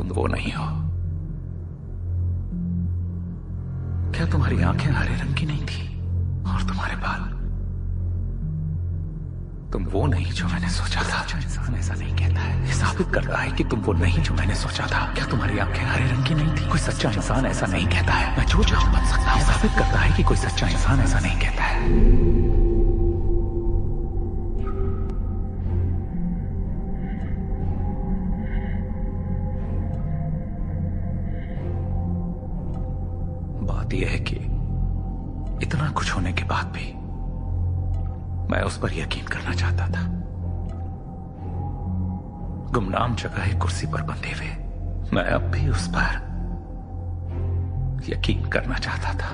तुम वो नहीं हो। क्या तुम्हारी आंखें हरे रंग की नहीं थी? और तुम्हारे बाल? तुम वो नहीं जो मैंने सोचा था। इंसान ऐसा नहीं कहता है। ये साबित करता है कि तुम वो नहीं जो मैंने सोचा था। क्या तुम्हारी आंखें हरे रंग की नहीं थी? कोई सच्चा इंसान ऐसा नहीं कहता है। मैं जो चाहूं बन सकता हूं। साबित करता है कि कोई सच्चा इंसान ऐसा नहीं कहता है। बात यह है कि इतना कुछ होने के बाद भी मैं उस पर यकीन करना चाहता था। गुमनाम जगह एक कुर्सी पर बंधे हुए मैं अब भी उस पर यकीन करना चाहता था।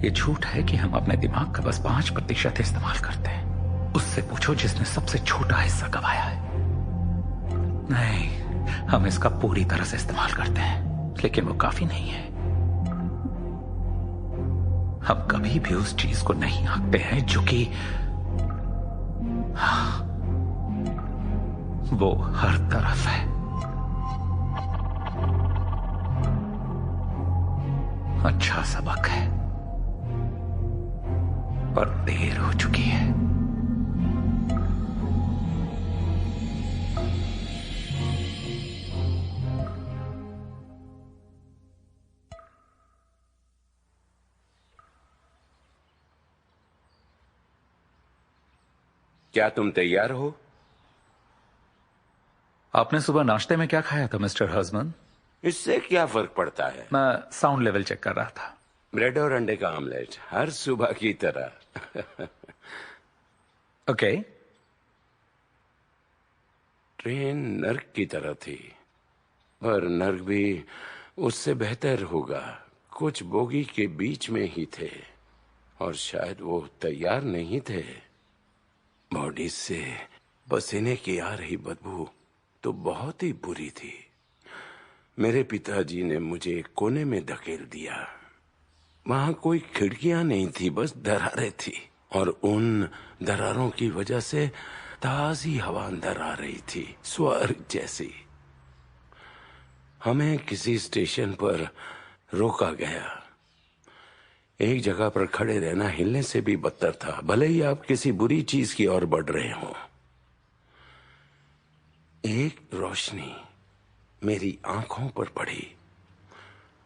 ये झूठ है कि हम अपने दिमाग का बस 5% इस्तेमाल करते हैं। उससे पूछो जिसने सबसे छोटा हिस्सा गवाया है। नहीं, हम इसका पूरी तरह से इस्तेमाल करते हैं, लेकिन वो काफी नहीं है। हम कभी भी उस चीज को नहीं आंकते हैं जो कि वो हर तरफ है। अच्छा सबक है, पर देर हो चुकी है। क्या तुम तैयार हो? आपने सुबह नाश्ते में क्या खाया था मिस्टर हर्जमन? इससे क्या फर्क पड़ता है? मैं साउंड लेवल चेक कर रहा था। ब्रेड और अंडे का ऑमलेट, हर सुबह की तरह। ओके। ट्रेन नर्क की तरह थी, पर नर्क भी उससे बेहतर होगा। कुछ बोगी के बीच में ही थे, और शायद वो तैयार नहीं थे। बॉडी से पसीने की आ रही बदबू तो बहुत ही बुरी थी। मेरे पिताजी ने मुझे एक कोने में धकेल दिया। वहां कोई खिड़कियां नहीं थी, बस दरारें थी, और उन दरारों की वजह से ताजी हवा अंदर आ रही थी, स्वर्ग जैसी। हमें किसी स्टेशन पर रोका गया। एक जगह पर खड़े रहना हिलने से भी बदतर था, भले ही आप किसी बुरी चीज की ओर बढ़ रहे हो। एक रोशनी मेरी आंखों पर पड़ी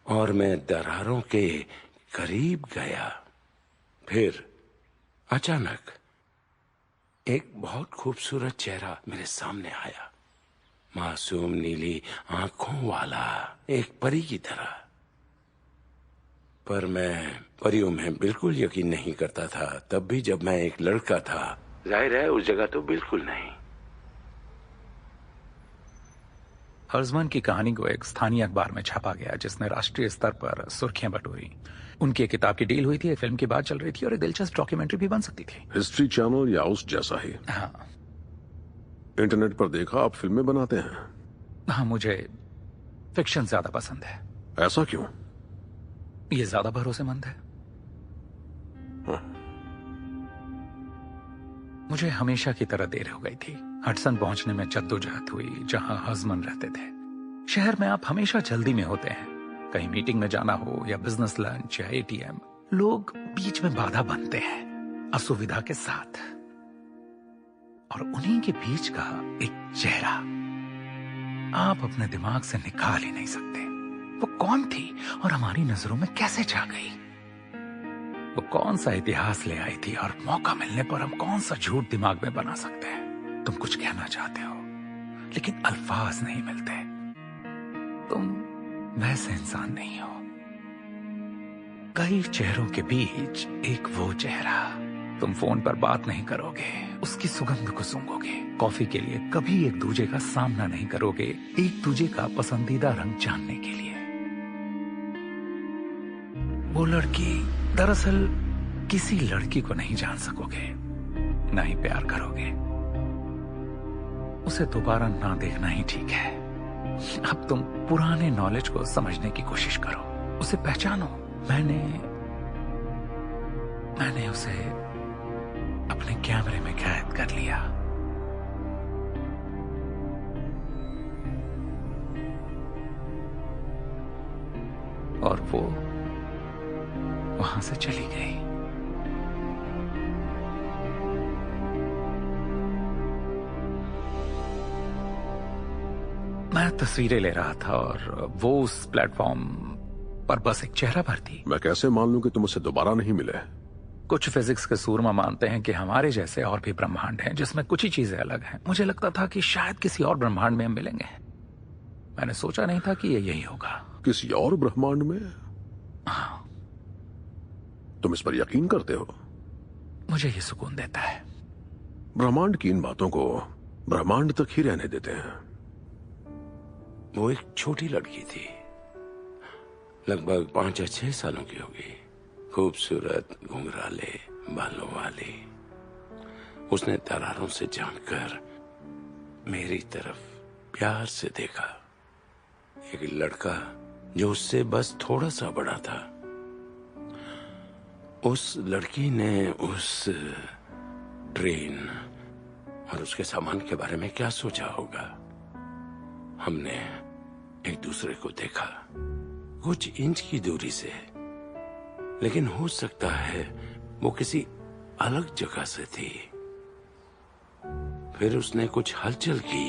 और मैं दरारों के करीब गया। फिर अचानक एक बहुत खूबसूरत चेहरा मेरे सामने आया, मासूम नीली आंखों वाला, एक परी की तरह। पर मैं परियों में बिल्कुल यकीन नहीं करता था, तब भी जब मैं एक लड़का था। जाहिर है उस जगह तो बिल्कुल नहीं। हर्जमन की कहानी को एक स्थानीय अखबार में छापा गया, जिसने राष्ट्रीय स्तर पर सुर्खियां बटोरी। उनकी एक किताब की डील हुई थी, फिल्म की बात चल रही थी, और एक दिलचस्प डॉक्यूमेंट्री भी बन सकती थी। हिस्ट्री चैनल या उस जैसा ही? हाँ। इंटरनेट पर देखा आप फिल्में बनाते हैं। हाँ, मुझे फिक्शन ज्यादा पसंद है। ऐसा क्यों? ये ज्यादा भरोसेमंद है। हाँ। मुझे हमेशा की तरह देर हो गई थी। हडसन पहुंचने में जद्दोजहद हुई, जहां हर्जमन रहते थे। शहर में आप हमेशा जल्दी में होते हैं। कहीं मीटिंग में जाना हो या बिजनेस लंच या एटीएम, लोग बीच में बाधा बनते हैं, असुविधा के साथ। और उन्हीं के बीच का एक चेहरा आप अपने दिमाग से निकाल ही नहीं सकते। वो कौन थी और हमारी नजरों में कैसे छा गई? वो कौन सा इतिहास ले आई थी, और मौका मिलने पर हम कौन सा झूठ दिमाग में बना सकते हैं? तुम कुछ कहना चाहते हो, लेकिन अल्फाज नहीं मिलते। तुम वैसे इंसान नहीं हो। कई चेहरों के बीच एक वो चेहरा। तुम फोन पर बात नहीं करोगे, उसकी सुगंध को सूंघोगे। कॉफी के लिए कभी एक दूजे का सामना नहीं करोगे, एक दूजे का पसंदीदा रंग जानने के लिए। वो लड़की दरअसल किसी लड़की को नहीं जान सकोगे, ना ही प्यार करोगे। उसे दोबारा ना देखना ही ठीक है। अब तुम पुराने नॉलेज को समझने की कोशिश करो, उसे पहचानो। मैंने उसे अपने कैमरे में कैद कर लिया। और वो वहां से चली गई। मैं तस्वीरें ले रहा था और वो उस प्लेटफॉर्म पर बस एक चेहरा भर थी। मैं कैसे मान लूं कि तुम उससे दोबारा नहीं मिले? कुछ फिजिक्स के सूरमा मानते हैं कि हमारे जैसे और भी ब्रह्मांड हैं जिसमें कुछ ही चीजें अलग हैं। मुझे लगता था कि शायद किसी और ब्रह्मांड में हम मिलेंगे। मैंने सोचा नहीं था कि ये यही होगा। किसी और ब्रह्मांड में? हाँ, तुम इस पर यकीन करते हो? मुझे ये सुकून देता है। ब्रह्मांड की इन बातों को ब्रह्मांड तक ही रहने देते हैं। वो एक छोटी लड़की थी, लगभग 5 या 6 सालों की होगी। खूबसूरत घुंघराले बालों वाली। उसने दरारों से झांककर मेरी तरफ प्यार से देखा। एक लड़का जो उससे बस थोड़ा सा बड़ा था। उस लड़की ने उस ट्रेन और उसके सामान के बारे में क्या सोचा होगा। हमने एक दूसरे को देखा कुछ इंच की दूरी से, लेकिन हो सकता है वो किसी अलग जगह से थी। फिर उसने कुछ हलचल की।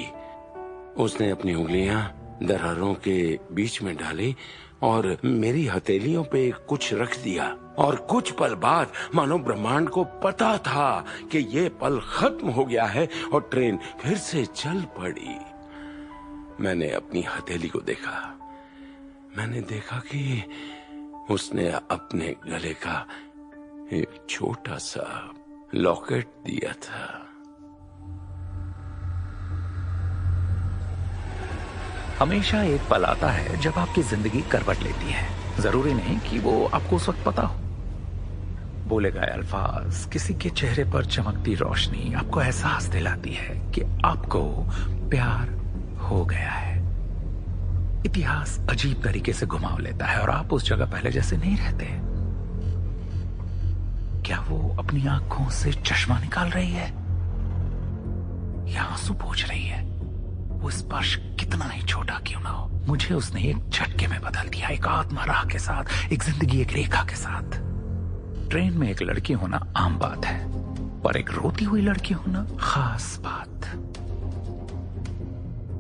उसने अपनी उंगलियां दरारों के बीच में डाली और मेरी हथेलियों पे कुछ रख दिया। और कुछ पल बाद मानो ब्रह्मांड को पता था कि ये पल खत्म हो गया है और ट्रेन फिर से चल पड़ी। मैंने अपनी हथेली को देखा। मैंने देखा कि उसने अपने गले का एक छोटा सा लॉकेट दिया था। हमेशा एक पल आता है जब आपकी जिंदगी करवट लेती है। जरूरी नहीं कि वो आपको उस वक्त पता हो। बोले गए अल्फाज, किसी के चेहरे पर चमकती रोशनी आपको एहसास दिलाती है कि आपको प्यार हो गया है। इतिहास अजीब तरीके से घुमाव लेता है और आप उस जगह पहले जैसे नहीं रहते। क्या वो अपनी आंखों से चश्मा निकाल रही है या आंसू पोंछ रही है? वो स्पर्श कितना ही छोटा क्यों ना हो, मुझे उसने एक झटके में बदल दिया। एक आत्मा राह के साथ, एक जिंदगी एक रेखा के साथ। ट्रेन में एक लड़की होना आम बात है, पर एक रोती हुई लड़की होना खास बात।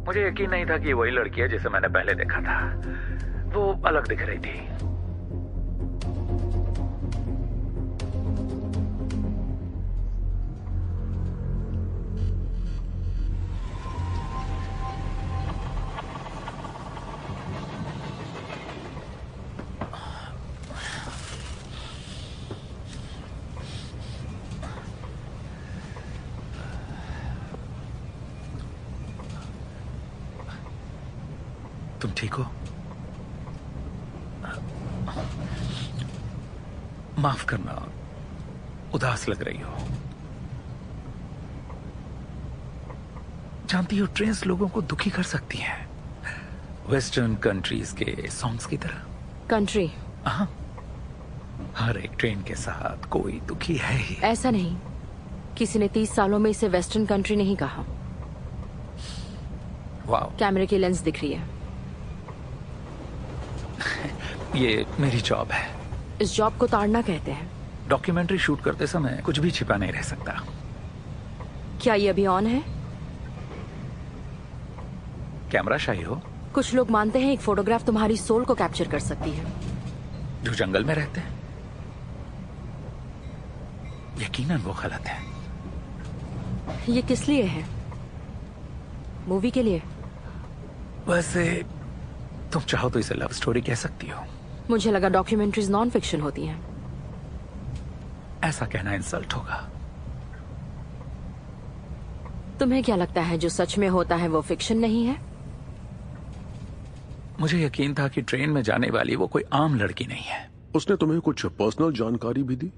मुझे यकीन नहीं था कि वही लड़की है जिसे मैंने पहले देखा था। वो अलग दिख रही थी। तुम ठीक हो? माफ करना, उदास लग रही हो। जानती हो, ट्रेन्स लोगों को दुखी कर सकती हैं, वेस्टर्न कंट्रीज के सॉन्ग्स की तरह। कंट्री? हाँ, हर एक ट्रेन के साथ कोई दुखी है ही। ऐसा नहीं, किसी ने 30 सालों में इसे वेस्टर्न कंट्री नहीं कहा। वाह, कैमरे की लेंस दिख रही है। ये मेरी जॉब है। इस जॉब को ताड़ना कहते हैं। डॉक्यूमेंट्री शूट करते समय कुछ भी छिपा नहीं रह सकता। क्या ये अभी ऑन है? कैमरा शाही हो? कुछ लोग मानते हैं एक फोटोग्राफ तुम्हारी सोल को कैप्चर कर सकती है। जो जंगल में रहते हैं? यकीनन वो गलत है। ये किस लिए है? मूवी के लिए? वैसे तुम चाहो तो इसे लव स्टोरी कह सकती हो। मुझे लगा डॉक्यूमेंट्रीज नॉन फिक्शन होती हैं। ऐसा कहना इंसल्ट होगा। तुम्हें क्या लगता है जो सच में होता है वो फिक्शन नहीं है? मुझे यकीन था कि ट्रेन में जाने वाली वो कोई आम लड़की नहीं है। उसने तुम्हें कुछ पर्सनल जानकारी भी दी?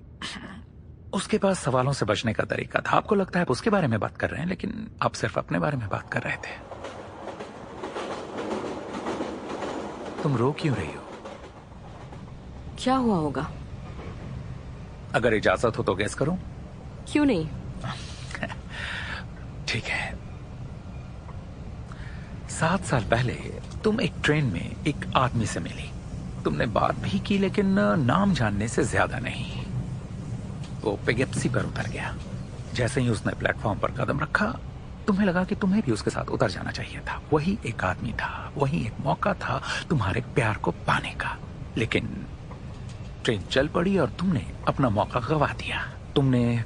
उसके पास सवालों से बचने का तरीका था। आपको लगता है आप उसके बारे में बात कर रहे हैं, लेकिन आप सिर्फ अपने बारे में बात कर रहे थे। तुम रो क्यों रही हो? क्या हुआ होगा? अगर इजाजत हो तो गैस करूं? क्यों नहीं? ठीक है। 7 साल पहले तुम एक ट्रेन में एक आदमी से मिली। तुमने बात भी की, लेकिन नाम जानने से ज्यादा नहीं। वो पेगेप्सी पर उतर गया। जैसे ही उसने प्लेटफॉर्म पर कदम रखा, तुम्हें लगा कि तुम्हें भी उसके साथ उतर जाना चाहिए था। वही एक आदमी था, वही एक मौका था तुम्हारे प्यार को पाने का। लेकिन ट्रेन चल पड़ी और तुमने अपना मौका गवा दिया। तुमने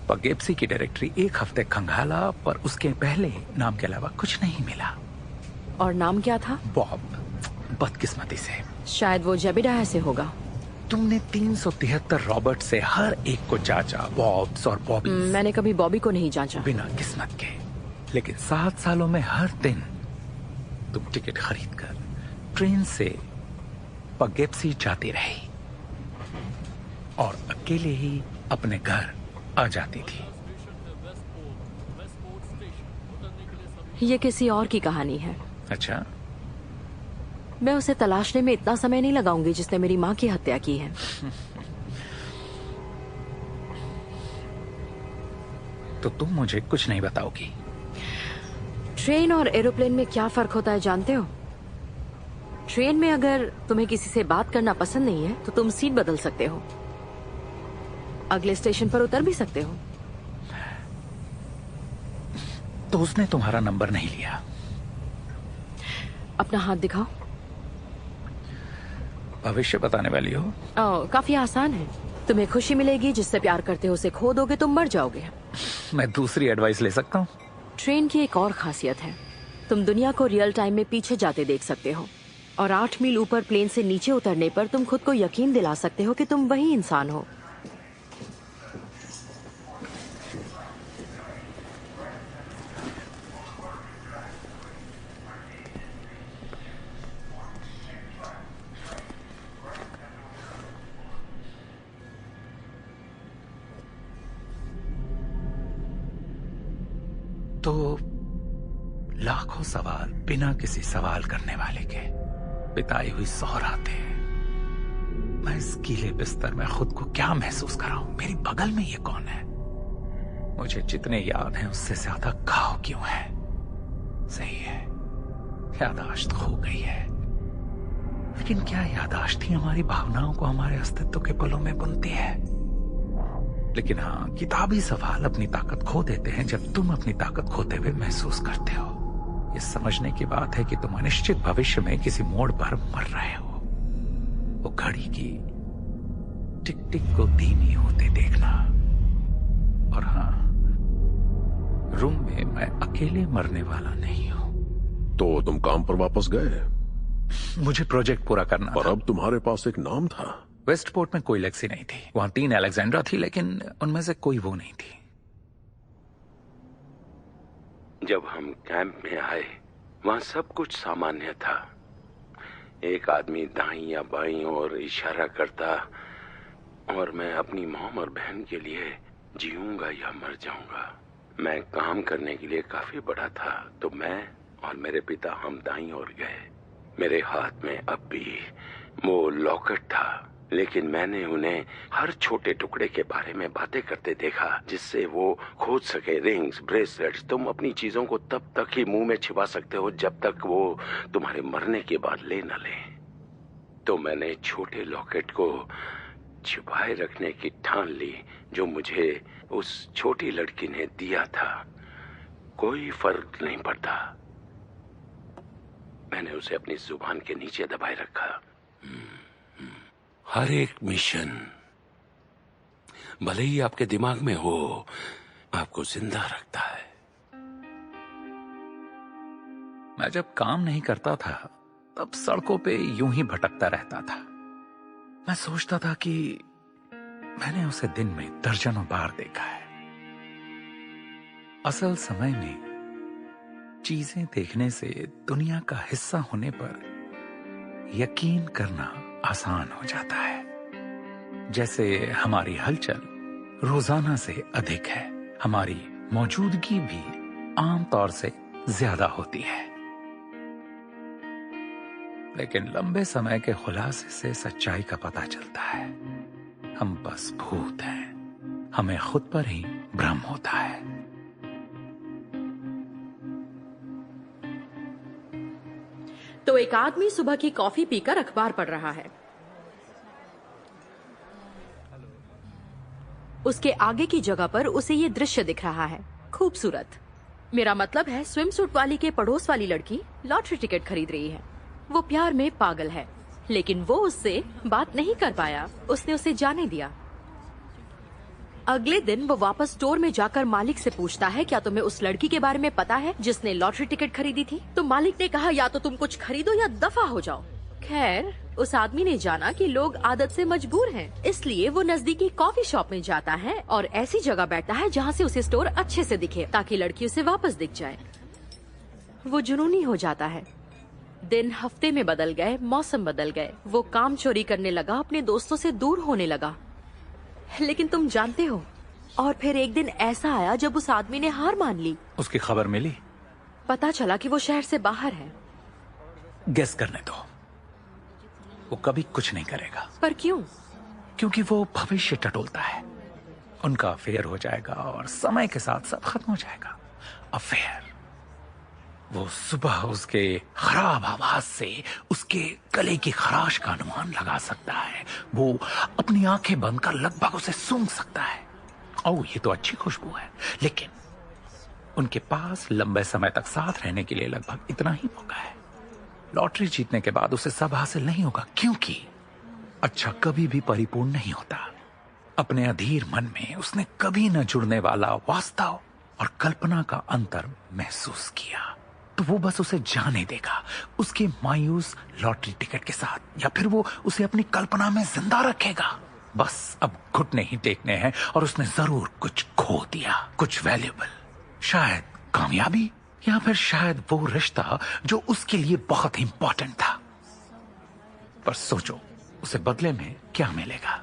पेगेप्सी की डायरेक्टरी एक हफ्ते खंगाला, पर उसके पहले नाम के अलावा कुछ नहीं मिला। और नाम क्या था? बॉब। बदकिस्मती से शायद वो जेबिडाह से होगा। तुमने 373 रॉबर्ट से हर एक को जांचा, बॉब्स और बॉबी। मैंने कभी बॉबी को नहीं जांचा। बिना किस्मत के। लेकिन 7 सालों में हर दिन तुम टिकट खरीद कर ट्रेन से पेगेप्सी जाती रही और अकेले ही अपने घर आ जाती थी। ये किसी और की कहानी है। अच्छा, मैं उसे तलाशने में इतना समय नहीं लगाऊंगी जिसने मेरी माँ की हत्या की है। तो तुम मुझे कुछ नहीं बताओगी? ट्रेन और एरोप्लेन में क्या फर्क होता है जानते हो? ट्रेन में अगर तुम्हें किसी से बात करना पसंद नहीं है तो तुम सीट बदल सकते हो, अगले स्टेशन पर उतर भी सकते हो। तो उसने तुम्हारा नंबर नहीं लिया? अपना हाथ दिखाओ। भविष्य बताने वाली हो? काफी आसान है। तुम्हें खुशी मिलेगी, जिससे प्यार करते हो उसे खो दोगे, तुम मर जाओगे। मैं दूसरी एडवाइस ले सकता हूँ? ट्रेन की एक और खासियत है, तुम दुनिया को रियल टाइम में पीछे जाते देख सकते हो, और 8 मील ऊपर प्लेन से नीचे उतरने पर तुम खुद को यकीन दिला सकते हो कि तुम वही इंसान हो। तो लाखों सवाल बिना किसी सवाल करने वाले के बिताई हुई 100 रातें। मैं इस गीले बिस्तर में खुद को क्या महसूस कर रहा हूं? मेरी बगल में ये कौन है? मुझे जितने याद हैं उससे ज्यादा घाव क्यों है? सही है, यादाश्त खो गई है। लेकिन क्या यादाश्त ही हमारी भावनाओं को हमारे अस्तित्व के पलों में बुनती है? लेकिन हाँ, किताबी सवाल अपनी ताकत खो देते हैं जब तुम अपनी ताकत खोते हुए महसूस करते हो। ये समझने की बात है कि तुम अनिश्चित भविष्य में किसी मोड़ पर मर रहे हो। वो घड़ी की टिक टिक को धीमी होते देखना। और हाँ, रूम में मैं अकेले मरने वाला नहीं हूं। तो तुम काम पर वापस गए? मुझे प्रोजेक्ट पूरा करना पर था। अब तुम्हारे पास एक नाम था। वेस्टपोर्ट में कोई लेक्सी नहीं थी। वहां 3 अलेक्जेंड्रा थी, लेकिन उनमें से कोई वो नहीं थी। जब हम कैंप में आए, वहां सब कुछ सामान्य था। एक आदमी दाईं या बाईं ओर इशारा करता और मैं अपनी मॉम और बहन के लिए जीऊंगा या मर जाऊंगा। मैं काम करने के लिए काफी बड़ा था, तो मैं और मेरे पिता हम दाईं ओर गए। मेरे हाथ में अब भी वो लॉकेट था, लेकिन मैंने उन्हें हर छोटे टुकड़े के बारे में बातें करते देखा जिससे वो खोज सके। Rings, bracelets. तुम अपनी चीजों को तब तक ही मुंह में छिपा सकते हो जब तक वो तुम्हारे मरने के बाद ले न ले। तो मैंने छोटे लॉकेट को छिपाए रखने की ठान ली, जो मुझे उस छोटी लड़की ने दिया था। कोई फर्क नहीं पड़ता, मैंने उसे अपनी जुबान के नीचे दबाए रखा। हर एक मिशन, भले ही आपके दिमाग में हो, आपको जिंदा रखता है। मैं जब काम नहीं करता था तब सड़कों पे यूं ही भटकता रहता था। मैं सोचता था कि मैंने उसे दिन में दर्जनों बार देखा है। असल समय में चीजें देखने से दुनिया का हिस्सा होने पर यकीन करना आसान हो जाता है। जैसे हमारी हलचल रोजाना से अधिक है, हमारी मौजूदगी भी आमतौर से ज्यादा होती है। लेकिन लंबे समय के खुलासे से सच्चाई का पता चलता है, हम बस भूत हैं। हमें खुद पर ही भ्रम होता है। तो एक आदमी सुबह की कॉफी पीकर अखबार पढ़ रहा है। उसके आगे की जगह पर उसे ये दृश्य दिख रहा है, खूबसूरत। मेरा मतलब है स्विम सूट वाली के पड़ोस वाली लड़की लॉटरी टिकट खरीद रही है। वो प्यार में पागल है, लेकिन वो उससे बात नहीं कर पाया। उसने उसे जाने दिया। अगले दिन वो वापस स्टोर में जाकर मालिक से पूछता है, क्या तुम्हें उस लड़की के बारे में पता है जिसने लॉटरी टिकट खरीदी थी? तो मालिक ने कहा, या तो तुम कुछ खरीदो या दफा हो जाओ। खैर, उस आदमी ने जाना कि लोग आदत से मजबूर हैं, इसलिए वो नजदीकी कॉफी शॉप में जाता है और ऐसी जगह बैठता है जहाँ से उसे स्टोर अच्छे से दिखे, ताकि लड़की उसे वापस दिख जाए। वो जुनूनी हो जाता है। दिन हफ्ते में बदल गए, मौसम बदल गए। वो काम चोरी करने लगा, अपने दोस्तों से दूर होने लगा। लेकिन तुम जानते हो, और फिर एक दिन ऐसा आया जब उस आदमी ने हार मान ली। उसकी खबर मिली? पता चला कि वो शहर से बाहर है। गेस करने दो, वो कभी कुछ नहीं करेगा। पर क्यों? क्योंकि वो भविष्य टटोलता है। उनका अफेयर हो जाएगा और समय के साथ सब खत्म हो जाएगा। अफेयर। वो सुबह उसके खराब आवाज से उसके गले की खराश का अनुमान लगा सकता है। वो अपनी आंखें बंद कर लगभग उसे सूंघ सकता है। ओह, ये तो अच्छी खुशबू है। लेकिन उनके पास लंबे समय तक साथ रहने के लिए लगभग इतना ही मौका है। लॉटरी जीतने के बाद उसे सब हासिल नहीं होगा, क्योंकि अच्छा कभी भी परिपूर्ण नहीं होता। अपने अधीर मन में उसने कभी न जुड़ने वाला वास्तव और कल्पना का अंतर महसूस किया। तो वो बस उसे जाने देगा उसके मायूस लॉटरी टिकट के साथ, या फिर वो उसे अपनी कल्पना में जिंदा रखेगा। बस अब घुटने ही टेकने हैं और उसने जरूर कुछ खो दिया, कुछ वैल्यूएबल। शायद कामयाबी, या फिर शायद वो रिश्ता जो उसके लिए बहुत ही इंपॉर्टेंट था। पर सोचो, उसे बदले में क्या मिलेगा?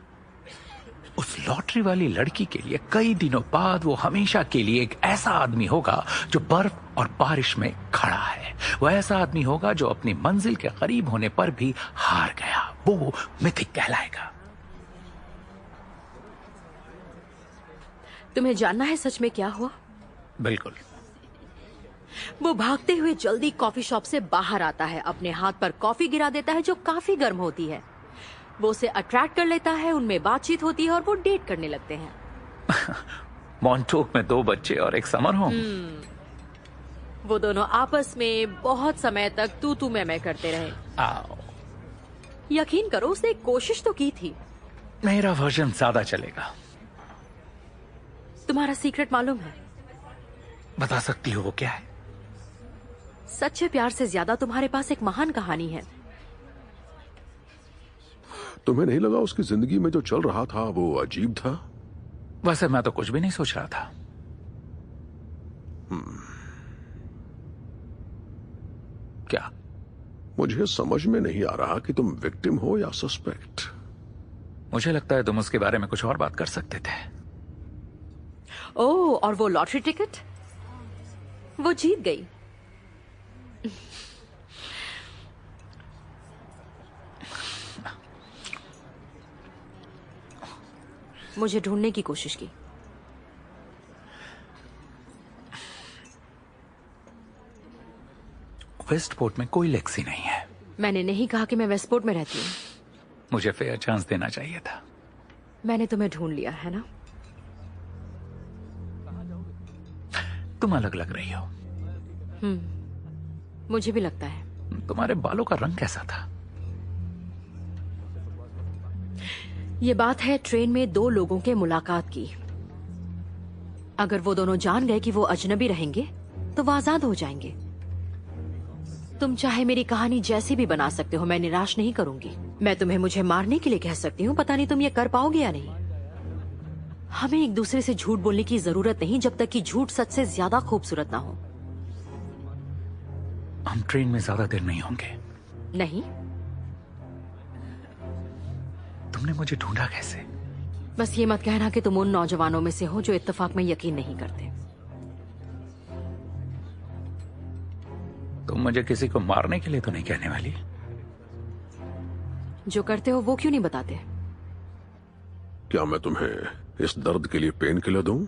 उस लॉटरी वाली लड़की के लिए कई दिनों बाद वो हमेशा के लिए एक ऐसा आदमी होगा जो बर्फ और बारिश में खड़ा है। वो ऐसा आदमी होगा जो अपनी मंजिल के करीब होने पर भी हार गया। वो मिथिक कहलाएगा। तुम्हें जानना है सच में क्या हुआ? बिल्कुल। वो भागते हुए जल्दी कॉफी शॉप से बाहर आता है, अपने हाथ पर कॉफी गिरा देता है जो काफी गर्म होती है। वो उसे अट्रैक्ट कर लेता है, उनमें बातचीत होती है और वो डेट करने लगते हैं। मॉन्टोक में 2 बच्चे और एक समर होम। वो दोनों आपस में बहुत समय तक तू मैं करते रहे। आओ। यकीन करो, उसने कोशिश तो की थी। मेरा वर्जन ज्यादा चलेगा। तुम्हारा सीक्रेट मालूम है? बता सकती हो वो क्या है? सच्चे प्यार से ज्यादा तुम्हारे पास एक महान कहानी है। तुम्हें नहीं लगा उसकी जिंदगी में जो चल रहा था वो अजीब था? वैसे मैं तो कुछ भी नहीं सोच रहा था। क्या? मुझे समझ में नहीं आ रहा कि तुम विक्टिम हो या सस्पेक्ट। मुझे लगता है तुम उसके बारे में कुछ और बात कर सकते थे। ओह, और वो लॉटरी टिकट? वो जीत गई। मुझे ढूंढने की कोशिश की। वेस्टपोर्ट में कोई लेक्सी नहीं है। मैंने नहीं कहा कि मैं वेस्टपोर्ट में रहती हूँ। मुझे फेयर चांस देना चाहिए था। मैंने तुम्हें ढूंढ लिया है ना? तुम अलग लग रही हो। मुझे भी लगता है। तुम्हारे बालों का रंग कैसा था? ये बात है ट्रेन में 2 लोगों के मुलाकात की। अगर वो दोनों जान गए कि वो अजनबी रहेंगे तो वो आजाद हो जाएंगे। तुम चाहे मेरी कहानी जैसी भी बना सकते हो, मैं निराश नहीं करूंगी। मैं तुम्हें मुझे मारने के लिए कह सकती हूँ, पता नहीं तुम ये कर पाओगे या नहीं। हमें एक दूसरे से झूठ बोलने की जरूरत नहीं जब तक कि झूठ सच से ज्यादा खूबसूरत ना हो। हम ट्रेन में ज्यादा देर नहीं होंगे। नहीं। तुमने मुझे ढूंढा कैसे? बस ये मत कहना कि तुम उन नौजवानों में से हो जो इत्तेफाक में यकीन नहीं करते। तुम मुझे किसी को मारने के लिए तो नहीं कहने वाली? जो करते हो वो क्यों नहीं बताते? क्या मैं तुम्हें इस दर्द के लिए पेन किलर दूं?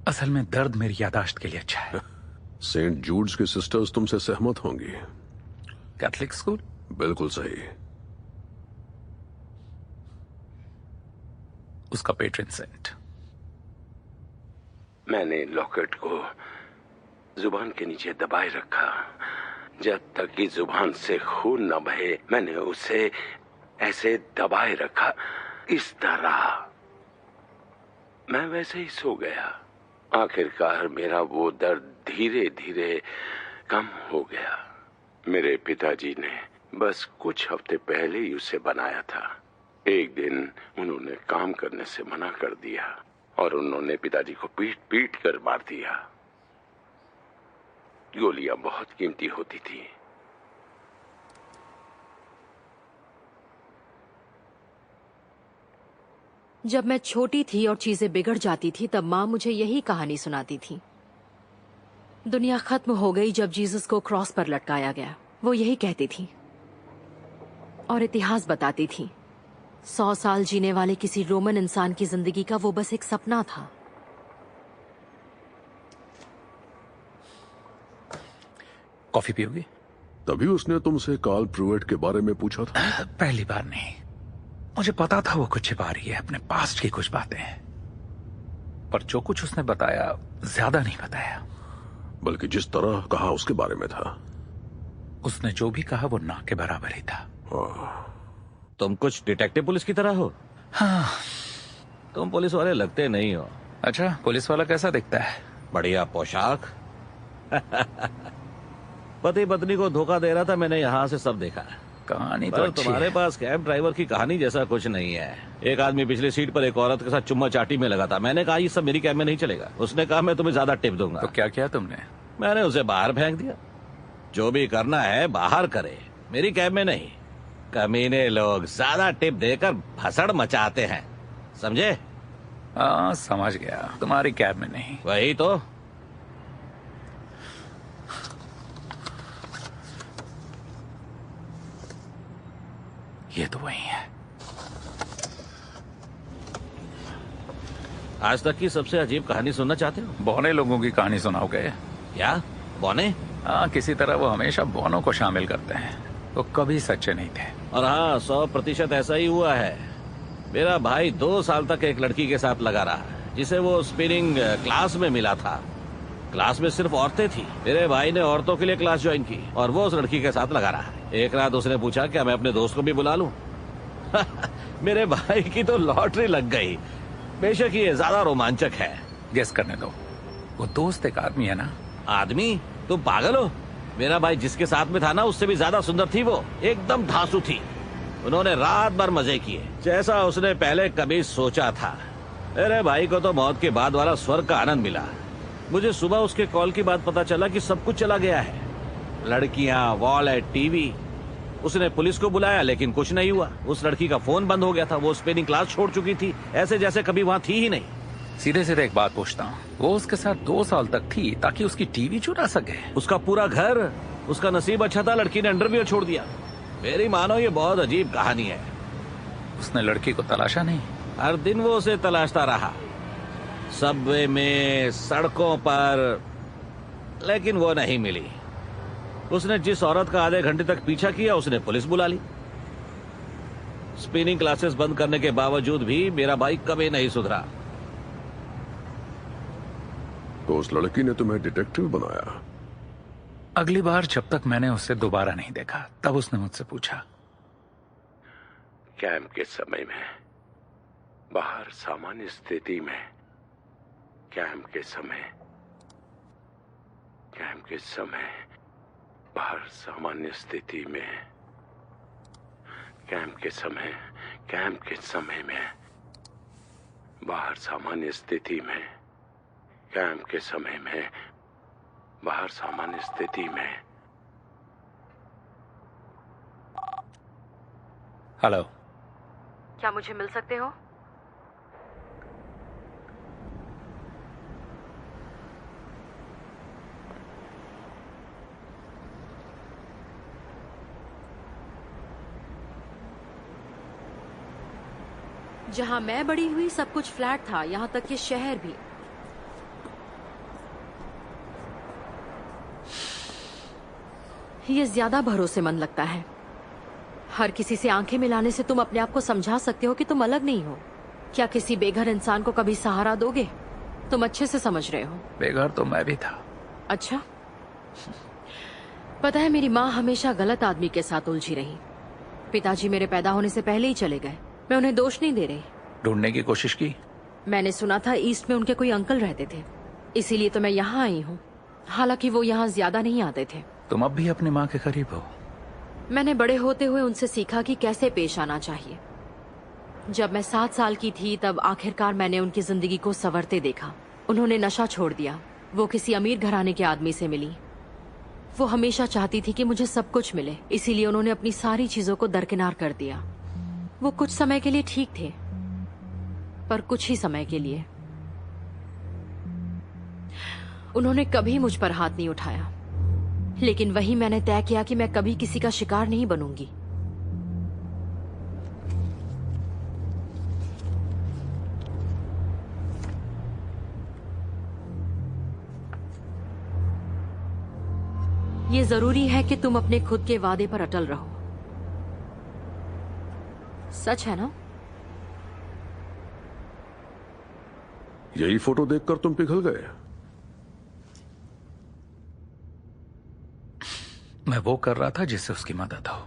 असल में दर्द मेरी यादाश्त के लिए अच्छा है। सेंट जूड्स की सिस्टर्स तुमसे सहमत होंगी। Catholic school? बिल्कुल सही। उसका पेट्रन सेंट। मैंने लॉकेट को जुबान के नीचे दबाए रखा। जब तक कि जुबान से खून न बहे मैंने उसे ऐसे दबाए रखा, इस तरह। मैं वैसे ही सो गया। आखिरकार मेरा वो दर्द धीरे धीरे कम हो गया। मेरे पिताजी ने बस कुछ हफ्ते पहले ही उसे बनाया था। एक दिन उन्होंने काम करने से मना कर दिया और उन्होंने पिताजी को पीट पीट कर मार दिया। गोलियां बहुत कीमती होती थी। जब मैं छोटी थी और चीजें बिगड़ जाती थी तब माँ मुझे यही कहानी सुनाती थी। दुनिया खत्म हो गई जब जीसस को क्रॉस पर लटकाया गया, वो यही कहती थी। और इतिहास बताती थी 100 साल जीने वाले किसी रोमन इंसान की जिंदगी का वो बस एक सपना था। कॉफी पियोगी? तभी उसने तुमसे कार्ल प्रूवेट के बारे में पूछा था? पहली बार नहीं। मुझे पता था वो कुछ छिपा रही है, अपने पास्ट की कुछ बातें। पर जो कुछ उसने बताया ज्यादा नहीं बताया। बल्कि जिस तरह कहा उसके बारे में था। उसने जो भी कहा वो ना के बराबर ही था। तुम कुछ डिटेक्टिव पुलिस की तरह हो। हाँ। तुम पुलिस वाले लगते नहीं हो। अच्छा, पुलिस वाला कैसा दिखता है? बढ़िया पोशाक। पति पत्नी को धोखा दे रहा था, मैंने यहाँ से सब देखा। कहानी तो पर अच्छी तुम्हारे है। पास कैब ड्राइवर की कहानी जैसा कुछ नहीं है। एक आदमी पिछली सीट पर एक औरत के साथ चुम्मा चाटी में लगा था। मैंने कहा ये सब मेरी कैब में नहीं चलेगा। उसने कहा मैं तुम्हें ज्यादा टिप दूंगा। तो क्या किया तुमने? मैंने उसे बाहर फेंक दिया। जो भी करना है बाहर करे, मेरी कैब में नहीं। कमीने लोग ज्यादा टिप देकर भसड़ मचाते हैं, समझे? हाँ, समझ गया। तुम्हारी कैब में नहीं। वही तो। ये तो वही है। आज तक की सबसे अजीब कहानी सुनना चाहते हो? बौने लोगों की कहानी सुनाओगे? क्या बौने? हाँ, किसी तरह वो हमेशा बौनों को शामिल करते हैं। वो कभी सच्चे नहीं थे। और हाँ, 100% ऐसा ही हुआ है। मेरा भाई 2 साल तक एक लड़की के साथ लगा रहा, जिसे वो स्पिनिंग क्लास में मिला था। क्लास में सिर्फ औरतें थी। मेरे भाई ने औरतों के लिए क्लास ज्वाइन की और वो उस लड़की के साथ लगा रहा। एक रात उसने पूछा क्या मैं अपने दोस्त को भी बुला लूं? मेरे भाई की तो लॉटरी लग गई। बेशक ये ज्यादा रोमांचक है। गेस करने दो। वो दोस्त एक आदमी है ना? आदमी? तुम पागल हो? मेरा भाई जिसके साथ में था ना, उससे भी ज्यादा सुंदर थी वो। एकदम धांसू थी। उन्होंने रात भर मजे किए, जैसा उसने पहले कभी सोचा था। मेरे भाई को तो मौत के बाद वाला स्वर्ग का आनंद मिला। मुझे सुबह उसके कॉल की बात पता चला कि सब कुछ चला गया है। लड़कियां, वॉलेट, टीवी। उसने पुलिस को बुलाया लेकिन कुछ नहीं हुआ। उस लड़की का फोन बंद हो गया था। वो स्पिनिंग क्लास छोड़ चुकी थी, ऐसे जैसे कभी वहाँ थी ही नहीं। सीधे सीधे एक बात पूछता हूँ, वो उसके साथ 2 साल तक थी ताकि उसकी टीवी चुरा सके? उसका पूरा घर। उसका नसीब अच्छा था, लड़की ने अंडरवियर छोड़ दिया। मेरी मानो ये बहुत अजीब कहानी है। उसने लड़की को तलाशा नहीं? हर दिन वो उसे तलाशता रहा, सबवे में, सड़कों पर, लेकिन वो नहीं मिली। उसने जिस औरत का आधे घंटे तक पीछा किया उसने पुलिस बुला ली। स्पिनिंग क्लासेस बंद करने के बावजूद भी मेरा भाई कभी नहीं सुधरा। तो उस लड़की ने तुम्हें डिटेक्टिव बनाया? अगली बार जब तक मैंने उसे दोबारा नहीं देखा तब उसने मुझसे पूछा। कैंप के समय में, बाहर सामान्य स्थिति में, कैंप के समय बाहर सामान्य स्थिति में, कैंप के समय में, बाहर सामान्य स्थिति में, कैंप के समय में, बाहर सामान्य स्थिति में। हेलो, क्या मुझे मिल सकते हो? जहां मैं बड़ी हुई सब कुछ फ्लैट था, यहां तक कि शहर भी। ये ज्यादा भरोसेमंद लगता है। हर किसी से आंखें मिलाने से तुम अपने आप को समझा सकते हो कि तुम अलग नहीं हो। क्या किसी बेघर इंसान को कभी सहारा दोगे? तुम अच्छे से समझ रहे हो। बेघर तो मैं भी था। अच्छा, पता है मेरी माँ हमेशा गलत आदमी के साथ उलझी रही। पिताजी मेरे पैदा होने से पहले ही चले गए। मैं उन्हें दोष नहीं दे रही। ढूंढने की कोशिश की? मैंने सुना था ईस्ट में उनके कोई अंकल रहते थे, इसीलिए तो मैं यहाँ आई हूँ। हालांकि वो यहाँ ज्यादा नहीं आते थे। तुम अब भी अपनी माँ के करीब हो। मैंने बड़े होते हुए उनसे सीखा कि कैसे पेश आना चाहिए। जब मैं 7 साल की थी तब आखिरकार मैंने उनकी जिंदगी को संवरते देखा। उन्होंने नशा छोड़ दिया। वो किसी अमीर घराने के आदमी से मिली। वो हमेशा चाहती थी कि मुझे सब कुछ मिले, इसीलिए उन्होंने अपनी सारी चीजों को दरकिनार कर दिया। वो कुछ समय के लिए ठीक थे, पर कुछ ही समय के लिए। उन्होंने कभी मुझ पर हाथ नहीं उठाया, लेकिन वही मैंने तय किया कि मैं कभी किसी का शिकार नहीं बनूंगी। ये जरूरी है कि तुम अपने खुद के वादे पर अटल रहो। सच है ना? यही फोटो देखकर तुम पिघल गए? मैं वो कर रहा था जिससे उसकी मदद हो।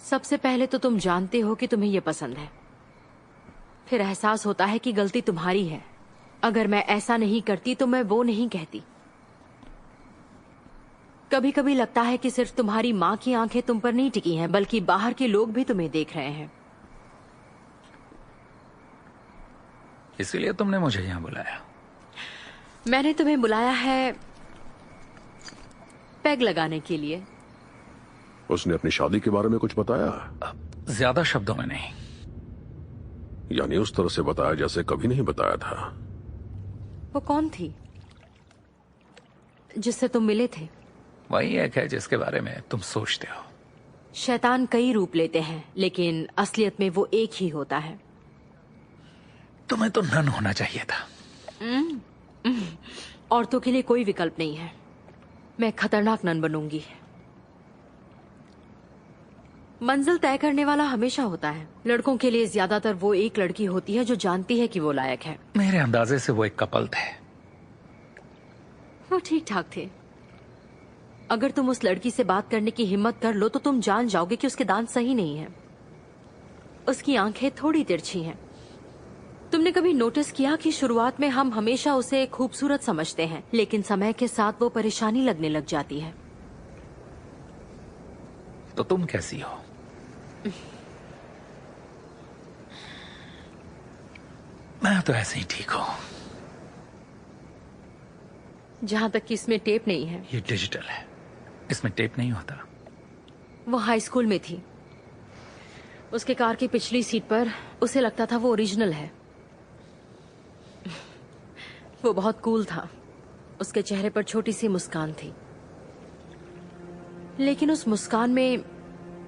सबसे पहले तो तुम जानते हो कि तुम्हें यह पसंद है। फिर एहसास होता है कि गलती तुम्हारी है। अगर मैं ऐसा नहीं करती तो मैं वो नहीं कहती। कभी कभी लगता है कि सिर्फ तुम्हारी माँ की आंखें तुम पर नहीं टिकी हैं, बल्कि बाहर के लोग भी तुम्हें देख रहे हैं। इसीलिए तुमने मुझे यहाँ बुलाया? मैंने तुम्हें बुलाया है पैग लगाने के लिए। उसने अपनी शादी के बारे में कुछ बताया? ज्यादा शब्दों में नहीं। यानी उस तरह से बताया जैसे कभी नहीं बताया था। वो कौन थी जिससे तुम मिले थे? वही एक है जिसके बारे में तुम सोचते हो। शैतान कई रूप लेते हैं, लेकिन असलियत में वो एक ही होता है। तुम्हें तो नन होना चाहिए था। औरतों के लिए कोई विकल्प नहीं है। मैं खतरनाक नन बनूंगी। मंजिल तय करने वाला हमेशा होता है। लड़कों के लिए ज्यादातर वो एक लड़की होती है जो जानती है कि वो लायक है। मेरे अंदाजे से वो एक कपल थे। वो ठीक ठाक थे। अगर तुम उस लड़की से बात करने की हिम्मत कर लो तो तुम जान जाओगे कि उसके दांत सही नहीं है। उसकी आंखें थोड़ी तिरछी हैं। तुमने कभी नोटिस किया कि शुरुआत में हम हमेशा उसे खूबसूरत समझते हैं, लेकिन समय के साथ वो परेशानी लगने लग जाती है। तो तुम कैसी हो? मैं तो ऐसे ही ठीक हूं। जहां तक कि इसमें टेप नहीं है। ये डिजिटल है, इसमें टेप नहीं होता। वो हाई स्कूल में थी। उसके कार की पिछली सीट पर उसे लगता था वो ओरिजिनल है। वो बहुत कूल था। उसके चेहरे पर छोटी सी मुस्कान थी, लेकिन उस मुस्कान में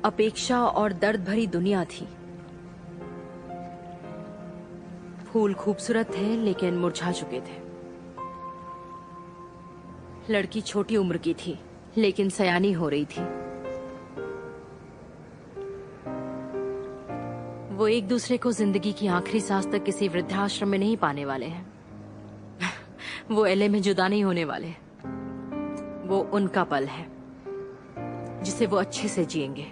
अपेक्षा और दर्द भरी दुनिया थी। फूल खूबसूरत थे लेकिन मुरझा चुके थे। लड़की छोटी उम्र की थी लेकिन सयानी हो रही थी। वो एक दूसरे को जिंदगी की आखिरी सांस तक किसी वृद्धाश्रम में नहीं पाने वाले हैं। वो एलए में जुदा नहीं होने वाले। वो उनका पल है जिसे वो अच्छे से जिएंगे।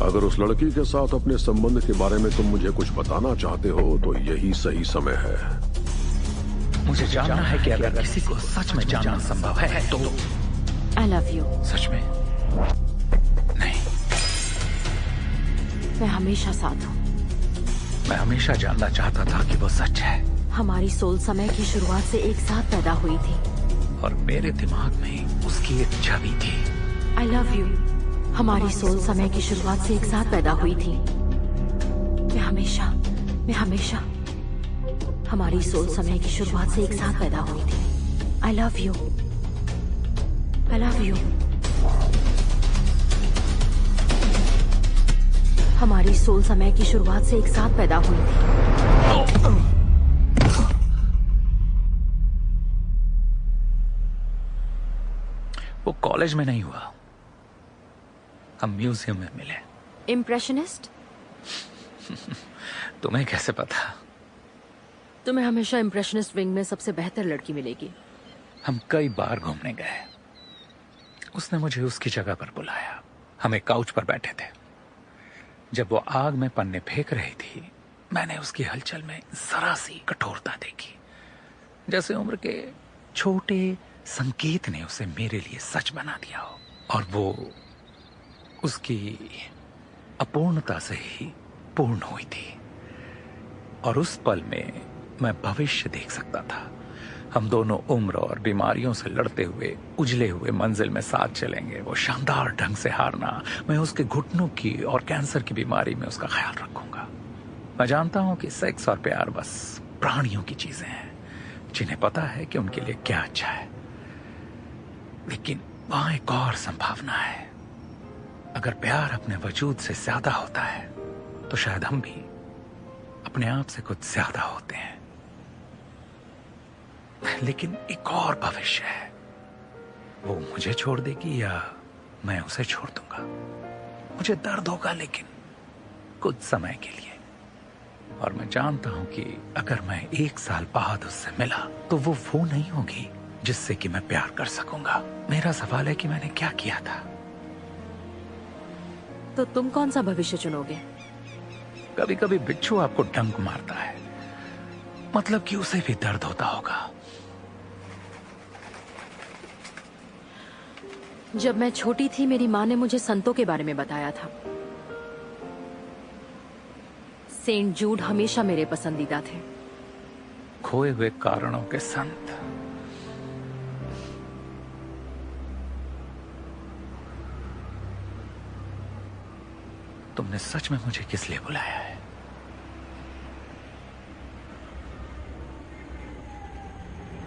अगर उस लड़की के साथ अपने संबंध के बारे में तुम मुझे कुछ बताना चाहते हो तो यही सही समय है। मुझे जानना है कि अगर किसी को सच में जानना संभव है तो। I love you. सच में? नहीं, मैं हमेशा साथ हूँ। मैं हमेशा जानना चाहता था कि वो सच है। हमारी सोल समय की शुरुआत से एक साथ पैदा हुई थी और मेरे दिमाग में उसकी एक छवि थी। I love you. हमारी सोल समय की शुरुआत से एक साथ पैदा हुई थी। मैं हमेशा हमारी सोच समय की शुरुआत से एक साथ पैदा हुई थी। I love you, I love you. हमारी सोल समय की शुरुआत से एक साथ पैदा हुई थी। वो कॉलेज में नहीं हुआ, हम म्यूजियम में मिले। इम्प्रेशनिस्ट? तुम्हें कैसे पता? तुम्हें हमेशा इम्प्रेशनिस्ट विंग में सबसे बेहतर लड़की मिलेगी। हम कई बार घूमने गए। उसने मुझे उसकी जगह पर बुलाया। हम एक काउच पर बैठे थे। जब वो आग में पन्ने फेंक रही थी, मैंने उसकी हलचल में जरा सी कठोरता देखी, जैसे उम्र के छोटे संकेत ने उसे मेरे लिए सच बना दिया हो। और वो उसकी अपूर्णता से ही पूर्ण हुई थी। और उस पल में मैं भविष्य देख सकता था। हम दोनों उम्र और बीमारियों से लड़ते हुए उजले हुए मंजिल में साथ चलेंगे। वो शानदार ढंग से हारना, मैं उसके घुटनों की और कैंसर की बीमारी में उसका ख्याल रखूंगा। मैं जानता हूं कि सेक्स और प्यार बस प्राणियों की चीजें हैं, जिन्हें पता है कि उनके लिए क्या अच्छा है। लेकिन वहां एक और संभावना है। अगर प्यार अपने वजूद से ज्यादा होता है, तो शायद हम भी अपने आप से कुछ ज्यादा होते हैं। लेकिन एक और भविष्य है। वो मुझे छोड़ देगी या मैं उसे छोड़ दूंगा। मुझे दर्द होगा, लेकिन कुछ समय के लिए। और मैं जानता हूं कि अगर मैं 1 साल बाद उससे मिला, तो वो नहीं होगी जिससे कि मैं प्यार कर सकूंगा। मेरा सवाल है कि मैंने क्या किया था। तो तुम कौन सा भविष्य चुनोगे? कभी कभी बिच्छू आपको डंक मारता है, मतलब कि उसे भी दर्द होता होगा। जब मैं छोटी थी, मेरी माँ ने मुझे संतों के बारे में बताया था। सेंट जूड हमेशा मेरे पसंदीदा थे। खोए हुए कारणों के संत। तुमने सच में मुझे किस लिए बुलाया है?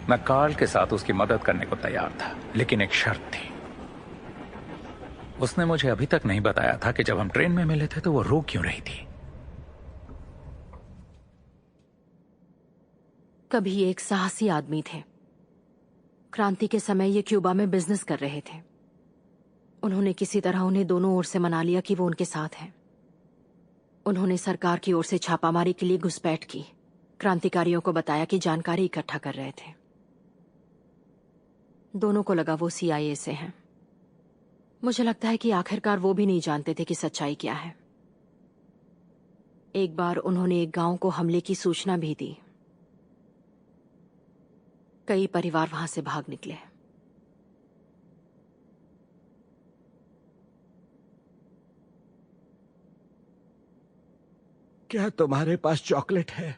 मैं कार्ल के साथ उसकी मदद करने को तैयार था, लेकिन एक शर्त थी। उसने मुझे अभी तक नहीं बताया था कि जब हम ट्रेन में मिले थे तो वो रो क्यों रही थी। कभी एक साहसी आदमी थे। क्रांति के समय ये क्यूबा में बिजनेस कर रहे थे। उन्होंने किसी तरह उन्हें दोनों ओर से मना लिया कि वो उनके साथ हैं। उन्होंने सरकार की ओर से छापामारी के लिए घुसपैठ की। क्रांतिकारियों को बताया कि जानकारी इकट्ठा कर रहे थे। दोनों को लगा वो CIA से हैं। मुझे लगता है कि आखिरकार वो भी नहीं जानते थे कि सच्चाई क्या है। एक बार उन्होंने एक गांव को हमले की सूचना भी दी। कई परिवार वहां से भाग निकले। क्या तुम्हारे पास चॉकलेट है?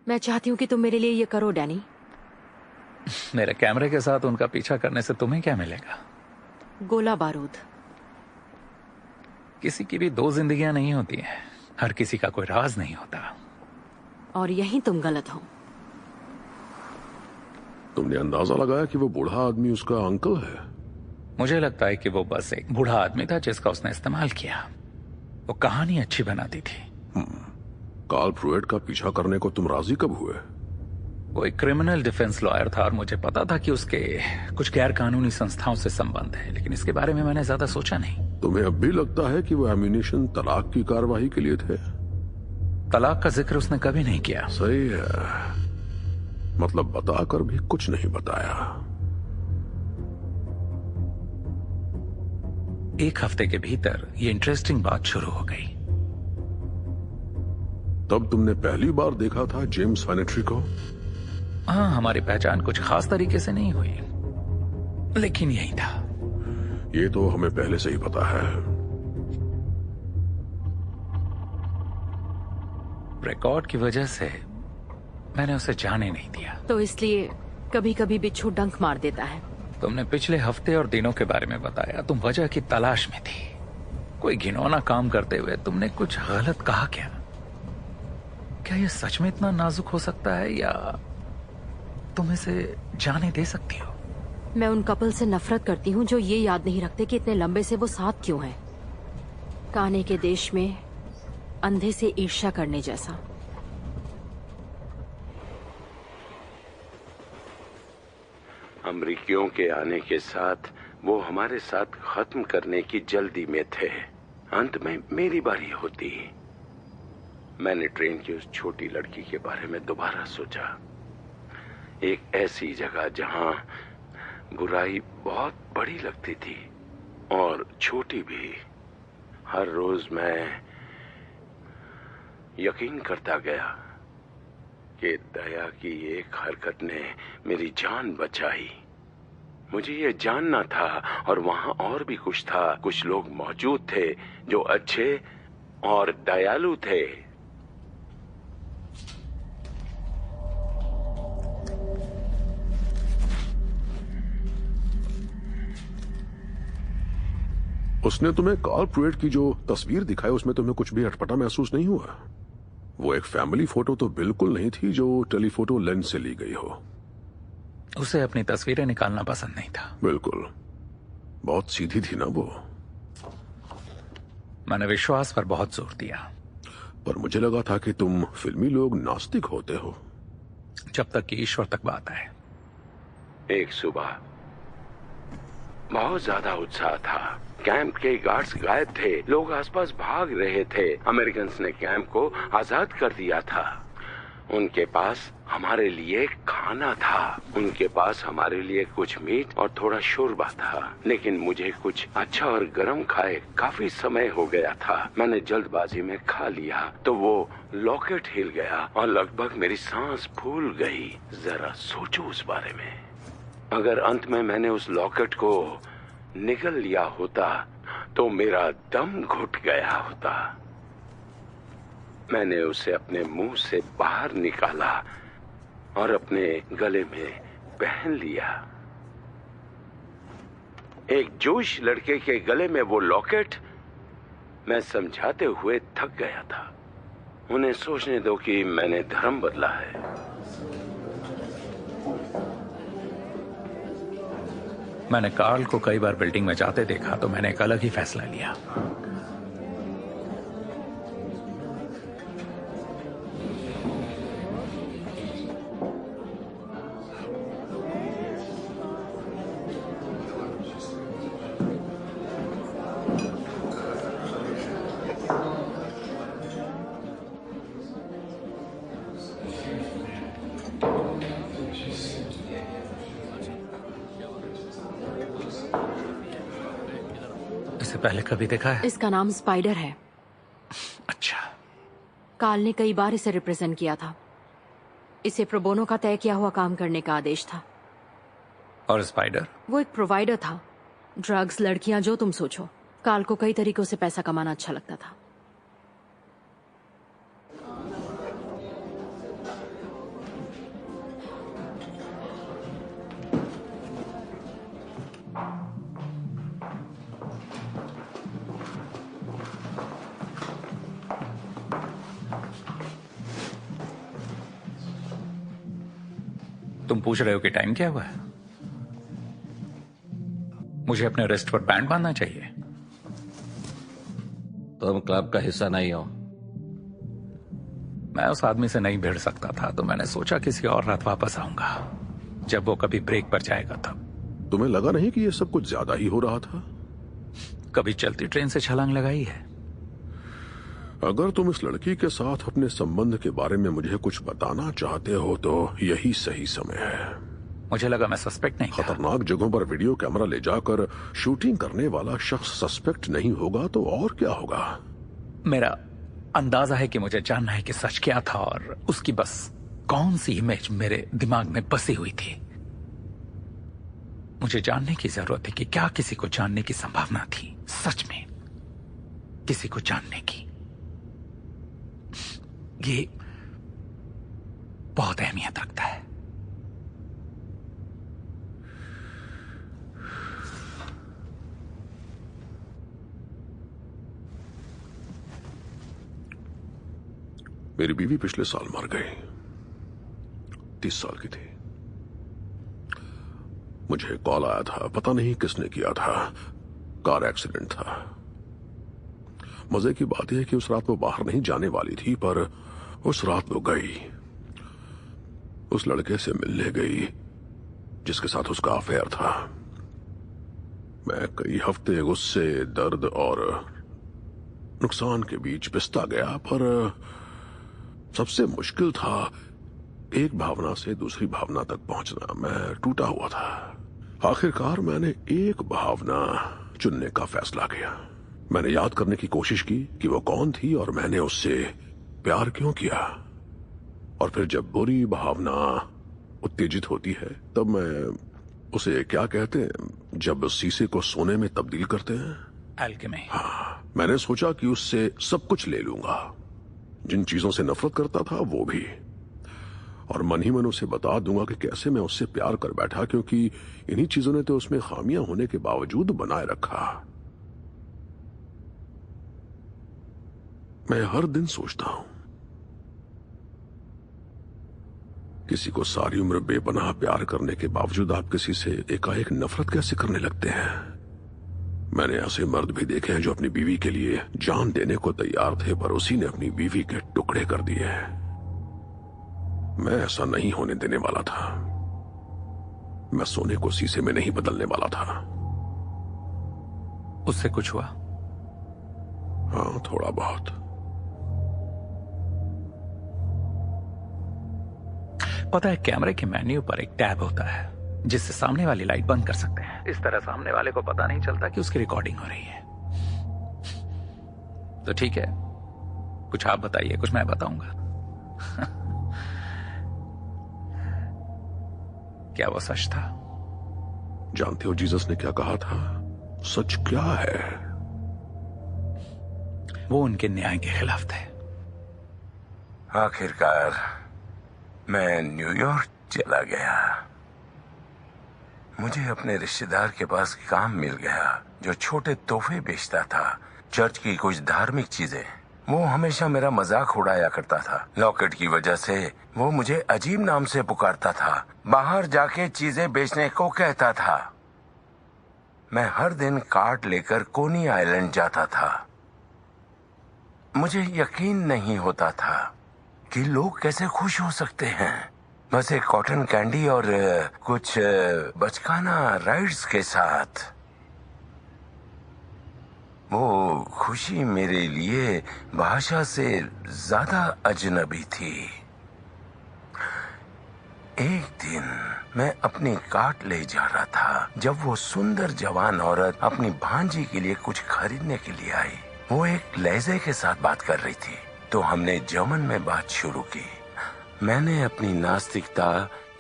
मैं चाहती हूं कि तुम मेरे लिए ये करो, डैनी। मेरे कैमरे के साथ उनका पीछा करने से तुम्हें क्या मिलेगा? गोला बारूद। किसी की भी 2 जिंदगियां नहीं होती हैं। हर किसी का कोई राज नहीं होता। और यहीं तुम गलत हो। तुमने अंदाजा लगाया कि वो बूढ़ा आदमी उसका अंकल है? मुझे लगता है कि वो बस एक बूढ़ा आदमी था जिसका उसने इस्तेमाल किया। वो कहानी अच्छी बनाती थी। कार्ल प्रूएट का पीछा करने को तुम राजी कब हुए? वो एक क्रिमिनल डिफेंस लॉयर था और मुझे पता था कि उसके कुछ गैर कानूनी संस्थाओं से संबंध है, लेकिन इसके बारे में मैंने ज्यादा सोचा नहीं। तुम्हें अब भी लगता है कि वो एम्यूनिशन तलाक की कार्रवाई के लिए थे? तलाक का जिक्र उसने कभी नहीं किया। सही है, मतलब बताकर भी कुछ नहीं बताया। 1 हफ्ते के भीतर ये इंटरेस्टिंग बात शुरू हो गई। तब तुमने पहली बार देखा था जेम्स फैनेट्री को? हाँ, हमारी पहचान कुछ खास तरीके से नहीं हुई, लेकिन यही था। ये तो हमें पहले से ही पता है। रिकॉर्ड की वजह से मैंने उसे जाने नहीं दिया। तो इसलिए कभी कभी बिच्छू डंक मार देता है। तुमने पिछले हफ्ते और दिनों के बारे में बताया। तुम वजह की तलाश में थी। कोई घिनौना काम करते हुए तुमने कुछ गलत कहा क्या? क्या ये सच में इतना नाजुक हो सकता है या तुम इसे जाने दे सकती हो? मैं उन कपल से नफरत करती हूँ जो ये याद नहीं रखते कि इतने लंबे से वो साथ क्यों हैं। कान्हे के देश में अंधे से ईर्ष्या करने जैसा। अमरीकियों के आने के साथ वो हमारे साथ खत्म करने की जल्दी में थे। अंत में मेरी बारी होती। मैंने ट्रेन की उस छोटी लड़की के बारे में दोबारा सोचा। एक ऐसी जगह जहां बुराई बहुत बड़ी लगती थी और छोटी भी। हर रोज मैं यकीन करता गया कि दया की एक हरकत ने मेरी जान बचाई। मुझे ये जानना था और वहां और भी कुछ था। कुछ लोग मौजूद थे जो अच्छे और दयालु थे। उसने तुम्हें कार्ल प्रुइट की जो तस्वीर दिखाई उसमें तुम्हें कुछ भी अटपटा महसूस नहीं हुआ? वो एक फैमिली फोटो तो बिल्कुल नहीं थी जो टेलीफोटो लेंस से ली गई हो। उसे अपनी तस्वीरें निकालना पसंद नहीं था। बिल्कुल, बहुत सीधी थी ना वो। मैंने विश्वास पर बहुत जोर दिया। पर मुझे लगा था कि तुम फिल्मी लोग नास्तिक होते हो। जब तक कि ईश्वर तक बात आए। एक सुबह बहुत ज्यादा उत्साह था। कैंप के गार्ड्स गायब थे। लोग आसपास भाग रहे थे। अमेरिकन ने कैंप को आजाद कर दिया था। उनके पास हमारे लिए खाना था। उनके पास हमारे लिए कुछ मीट और थोड़ा शोरबा था। लेकिन मुझे कुछ अच्छा और गर्म खाए काफी समय हो गया था। मैंने जल्दबाजी में खा लिया तो वो लॉकेट हिल गया और लगभग मेरी सांस फूल गई। जरा सोचो उस बारे में। अगर अंत में मैंने उस लॉकेट को निगल लिया होता तो मेरा दम घुट गया होता। मैंने उसे अपने मुंह से बाहर निकाला और अपने गले में पहन लिया। एक जोश लड़के के गले में वो लॉकेट। मैं समझाते हुए थक गया था। उन्हें सोचने दो कि मैंने धर्म बदला है। मैंने कार्ल को कई बार बिल्डिंग में जाते देखा तो मैंने एक अलग ही फैसला लिया। इसे पहले कभी देखा है? इसका नाम स्पाइडर है। अच्छा। कार्ल ने कई बार इसे रिप्रेजेंट किया था। इसे प्रोबोनो का तय किया हुआ काम करने का आदेश था। और स्पाइडर? वो एक प्रोवाइडर था। ड्रग्स, लड़कियां, जो तुम सोचो। कार्ल को कई तरीकों से पैसा कमाना अच्छा लगता था। तुम पूछ रहे हो कि टाइम क्या हुआ है? मुझे अपने रिस्ट पर बैंड बांधना चाहिए। तुम क्लब का हिस्सा नहीं हो। मैं उस आदमी से नहीं भिड़ सकता था तो मैंने सोचा किसी और रात वापस आऊंगा जब वो कभी ब्रेक पर जाएगा तब। तुम्हें लगा नहीं कि ये सब कुछ ज्यादा ही हो रहा था? कभी चलती ट्रेन से छलांग लगाई है? अगर तुम इस लड़की के साथ अपने संबंध के बारे में मुझे कुछ बताना चाहते हो तो यही सही समय है। मुझे लगा मैं सस्पेक्ट नहीं था। खतरनाक जगहों पर वीडियो कैमरा ले जाकर शूटिंग करने वाला शख्स सस्पेक्ट नहीं होगा तो और क्या होगा? मेरा अंदाजा है कि मुझे जानना है कि सच क्या था और उसकी बस कौन सी इमेज मेरे दिमाग में बसी हुई थी। मुझे जानने की जरूरत है कि क्या किसी को जानने की संभावना थी, सच में किसी को जानने की। ये बहुत अहमियत रखता है। मेरी बीवी पिछले साल मर गई। 30 साल की थी। मुझे कॉल आया था, पता नहीं किसने किया था। कार एक्सीडेंट था। मजे की बात यह कि उस रात वो बाहर नहीं जाने वाली थी, पर उस रात वो गई। उस लड़के से मिलने गई जिसके साथ उसका अफेयर था। मैं कई हफ्ते गुस्से, दर्द और नुकसान के बीच पिसता गया, पर सबसे मुश्किल था एक भावना से दूसरी भावना तक पहुंचना। मैं टूटा हुआ था। आखिरकार मैंने एक भावना चुनने का फैसला किया। मैंने याद करने की कोशिश की कि वो कौन थी और मैंने उससे प्यार क्यों किया। और फिर जब बुरी भावना उत्तेजित होती है तब मैं उसे क्या कहते हैं, जब शीशे को सोने में तब्दील करते हैं, एल्केमी। हाँ, मैंने सोचा कि उससे सब कुछ ले लूंगा। जिन चीजों से नफरत करता था वो भी, और मन ही मन उसे बता दूंगा कि कैसे मैं उससे प्यार कर बैठा, क्योंकि इन्हीं चीजों ने तो उसमें खामियां होने के बावजूद बनाए रखा। मैं हर दिन सोचता हूं, किसी को सारी उम्र बेपनाह प्यार करने के बावजूद आप किसी से एकाएक नफरत कैसे करने लगते हैं। मैंने ऐसे मर्द भी देखे हैं जो अपनी बीवी के लिए जान देने को तैयार थे, पर उसी ने अपनी बीवी के टुकड़े कर दिए। मैं ऐसा नहीं होने देने वाला था। मैं सोने को शीशे में नहीं बदलने वाला था। उससे कुछ हुआ? हाँ, थोड़ा बहुत। पता है, कैमरे के मेन्यू पर एक टैब होता है जिससे सामने वाली लाइट बंद कर सकते हैं। इस तरह सामने वाले को पता नहीं चलता कि उसकी रिकॉर्डिंग हो रही है। तो ठीक है, कुछ आप बताइए, कुछ मैं बताऊंगा। क्या वो सच था? जानते हो जीसस ने क्या कहा था? सच क्या है? वो उनके न्याय के खिलाफ थे। आखिरकार मैं न्यूयॉर्क चला गया। मुझे अपने रिश्तेदार के पास काम मिल गया जो छोटे तोहफे बेचता था, चर्च की कुछ धार्मिक चीजें। वो हमेशा मेरा मजाक उड़ाया करता था। लॉकेट की वजह से वो मुझे अजीब नाम से पुकारता था। बाहर जाके चीजें बेचने को कहता था। मैं हर दिन कार्ट लेकर कोनी आइलैंड जाता था। मुझे यकीन नहीं होता था कि लोग कैसे खुश हो सकते हैं, बस एक कॉटन कैंडी और कुछ बचकाना राइड्स के साथ। वो खुशी मेरे लिए भाषा से ज्यादा अजनबी थी। एक दिन मैं अपनी कार्ट ले जा रहा था जब वो सुंदर जवान औरत अपनी भांजी के लिए कुछ खरीदने के लिए आई। वो एक लहजे के साथ बात कर रही थी, तो हमने जर्मन में बात शुरू की। मैंने अपनी नास्तिकता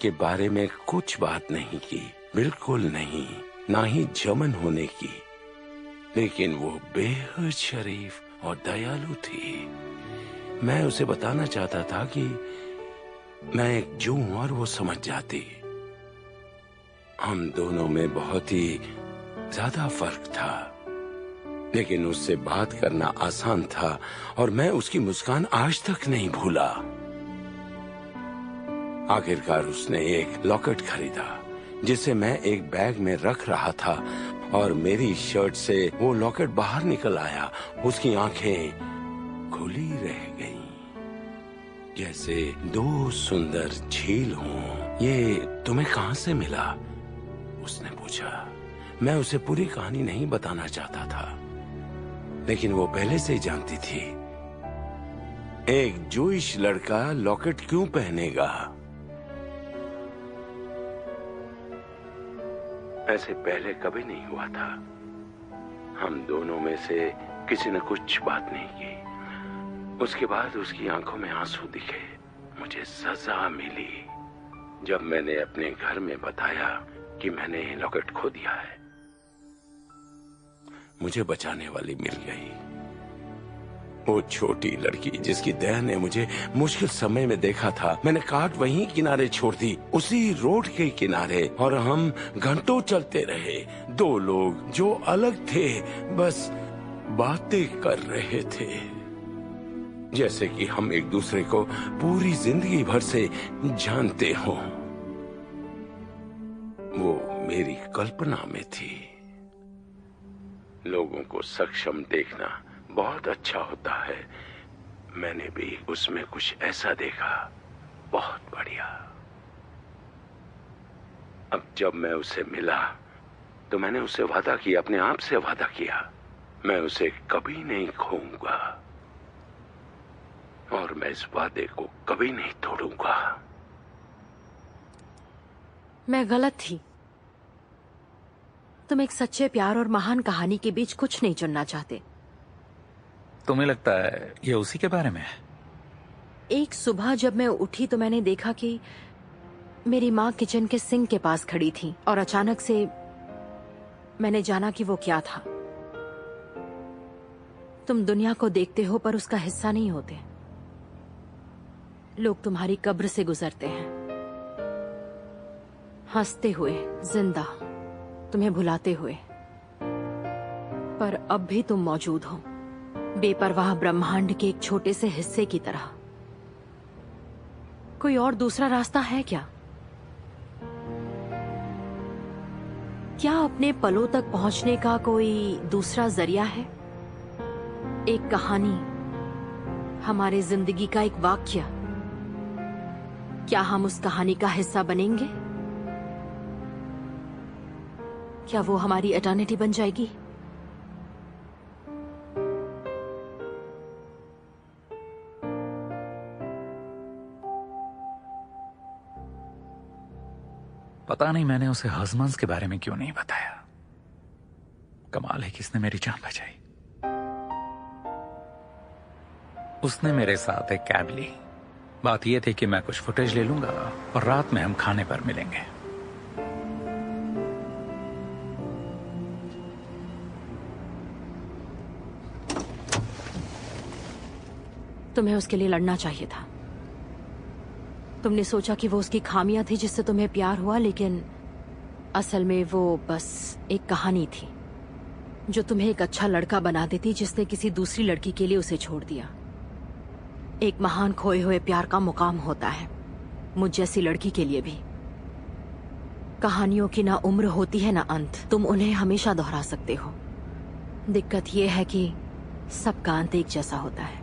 के बारे में कुछ बात नहीं की, बिल्कुल नहीं, ना ही जर्मन होने की। लेकिन वो बेहद शरीफ और दयालु थी। मैं उसे बताना चाहता था कि मैं एक जू हूं और वो समझ जाती। हम दोनों में बहुत ही ज्यादा फर्क था, लेकिन उससे बात करना आसान था और मैं उसकी मुस्कान आज तक नहीं भूला। आखिरकार उसने एक लॉकेट खरीदा जिसे मैं एक बैग में रख रहा था और मेरी शर्ट से वो लॉकेट बाहर निकल आया। उसकी आंखें खुली रह गईं, जैसे दो सुंदर झील हों। ये तुम्हें कहां से मिला? उसने पूछा। मैं उसे पूरी कहानी नहीं बताना चाहता था, लेकिन वो पहले से ही जानती थी। एक जूइश लड़का लॉकेट क्यों पहनेगा? ऐसे पहले कभी नहीं हुआ था। हम दोनों में से किसी ने कुछ बात नहीं की। उसके बाद उसकी आंखों में आंसू दिखे। मुझे सजा मिली जब मैंने अपने घर में बताया कि मैंने लॉकेट खो दिया है। मुझे बचाने वाली मिल गई, वो छोटी लड़की जिसकी दया ने मुझे मुश्किल समय में देखा था। मैंने कार्ट वहीं किनारे छोड़ दी, उसी रोड के किनारे, और हम घंटों चलते रहे। दो लोग जो अलग थे, बस बातें कर रहे थे। जैसे कि हम एक दूसरे को पूरी जिंदगी भर से जानते हों। वो मेरी कल्पना में थी। लोगों को सक्षम देखना बहुत अच्छा होता है। मैंने भी उसमें कुछ ऐसा देखा। बहुत बढ़िया। अब जब मैं उसे मिला तो मैंने उससे वादा किया, अपने आप से वादा किया, मैं उसे कभी नहीं खोऊंगा और मैं इस वादे को कभी नहीं तोड़ूंगा। मैं गलत थी। तुम एक सच्चे प्यार और महान कहानी के बीच कुछ नहीं चुनना चाहते। तुम्हें लगता है ये उसी के बारे में है? एक सुबह जब मैं उठी तो मैंने देखा कि मेरी माँ किचन के सिंक के पास खड़ी थी और अचानक से मैंने जाना कि वो क्या था। तुम दुनिया को देखते हो पर उसका हिस्सा नहीं होते। लोग तुम्हारी कब्र से गुजरते हैं, हंसते हुए, जिंदा, तुम्हें भुलाते हुए, पर अब भी तुम मौजूद हो, बेपरवाह ब्रह्मांड के एक छोटे से हिस्से की तरह। कोई और दूसरा रास्ता है क्या? क्या अपने पलों तक पहुंचने का कोई दूसरा जरिया है? एक कहानी, हमारे जिंदगी का एक वाक्य। क्या हम उस कहानी का हिस्सा बनेंगे? क्या वो हमारी एटर्निटी बन जाएगी? पता नहीं मैंने उसे हजमंस के बारे में क्यों नहीं बताया। कमाल है किसने मेरी जान बचाई। उसने मेरे साथ एक कैब ली। बात यह थी कि मैं कुछ फुटेज ले लूंगा और रात में हम खाने पर मिलेंगे। तुम्हें उसके लिए लड़ना चाहिए था। तुमने सोचा कि वो उसकी खामियां थी जिससे तुम्हें प्यार हुआ, लेकिन असल में वो बस एक कहानी थी जो तुम्हें एक अच्छा लड़का बना देती जिसने किसी दूसरी लड़की के लिए उसे छोड़ दिया। एक महान खोए हुए प्यार का मुकाम होता है, मुझ जैसी लड़की के लिए भी। कहानियों की ना उम्र होती है ना अंत, तुम उन्हें हमेशा दोहरा सकते हो। दिक्कत यह है कि सबका अंत एक जैसा होता है।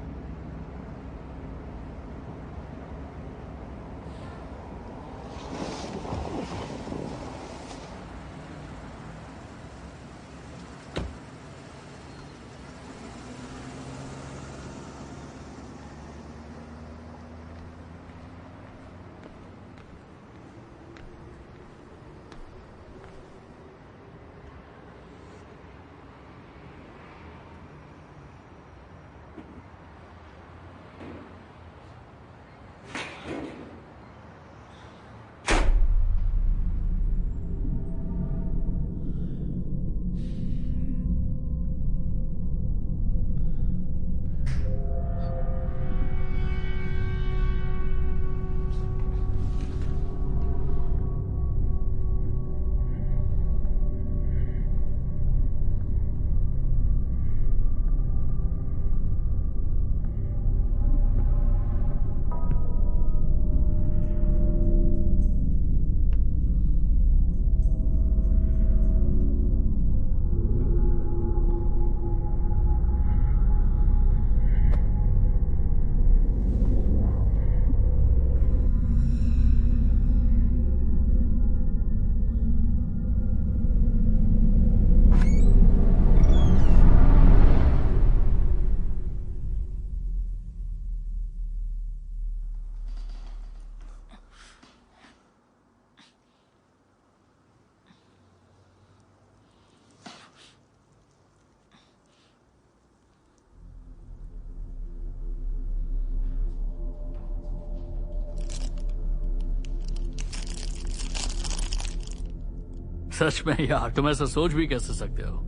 सच में यार, तुम ऐसा सोच भी कैसे सकते हो?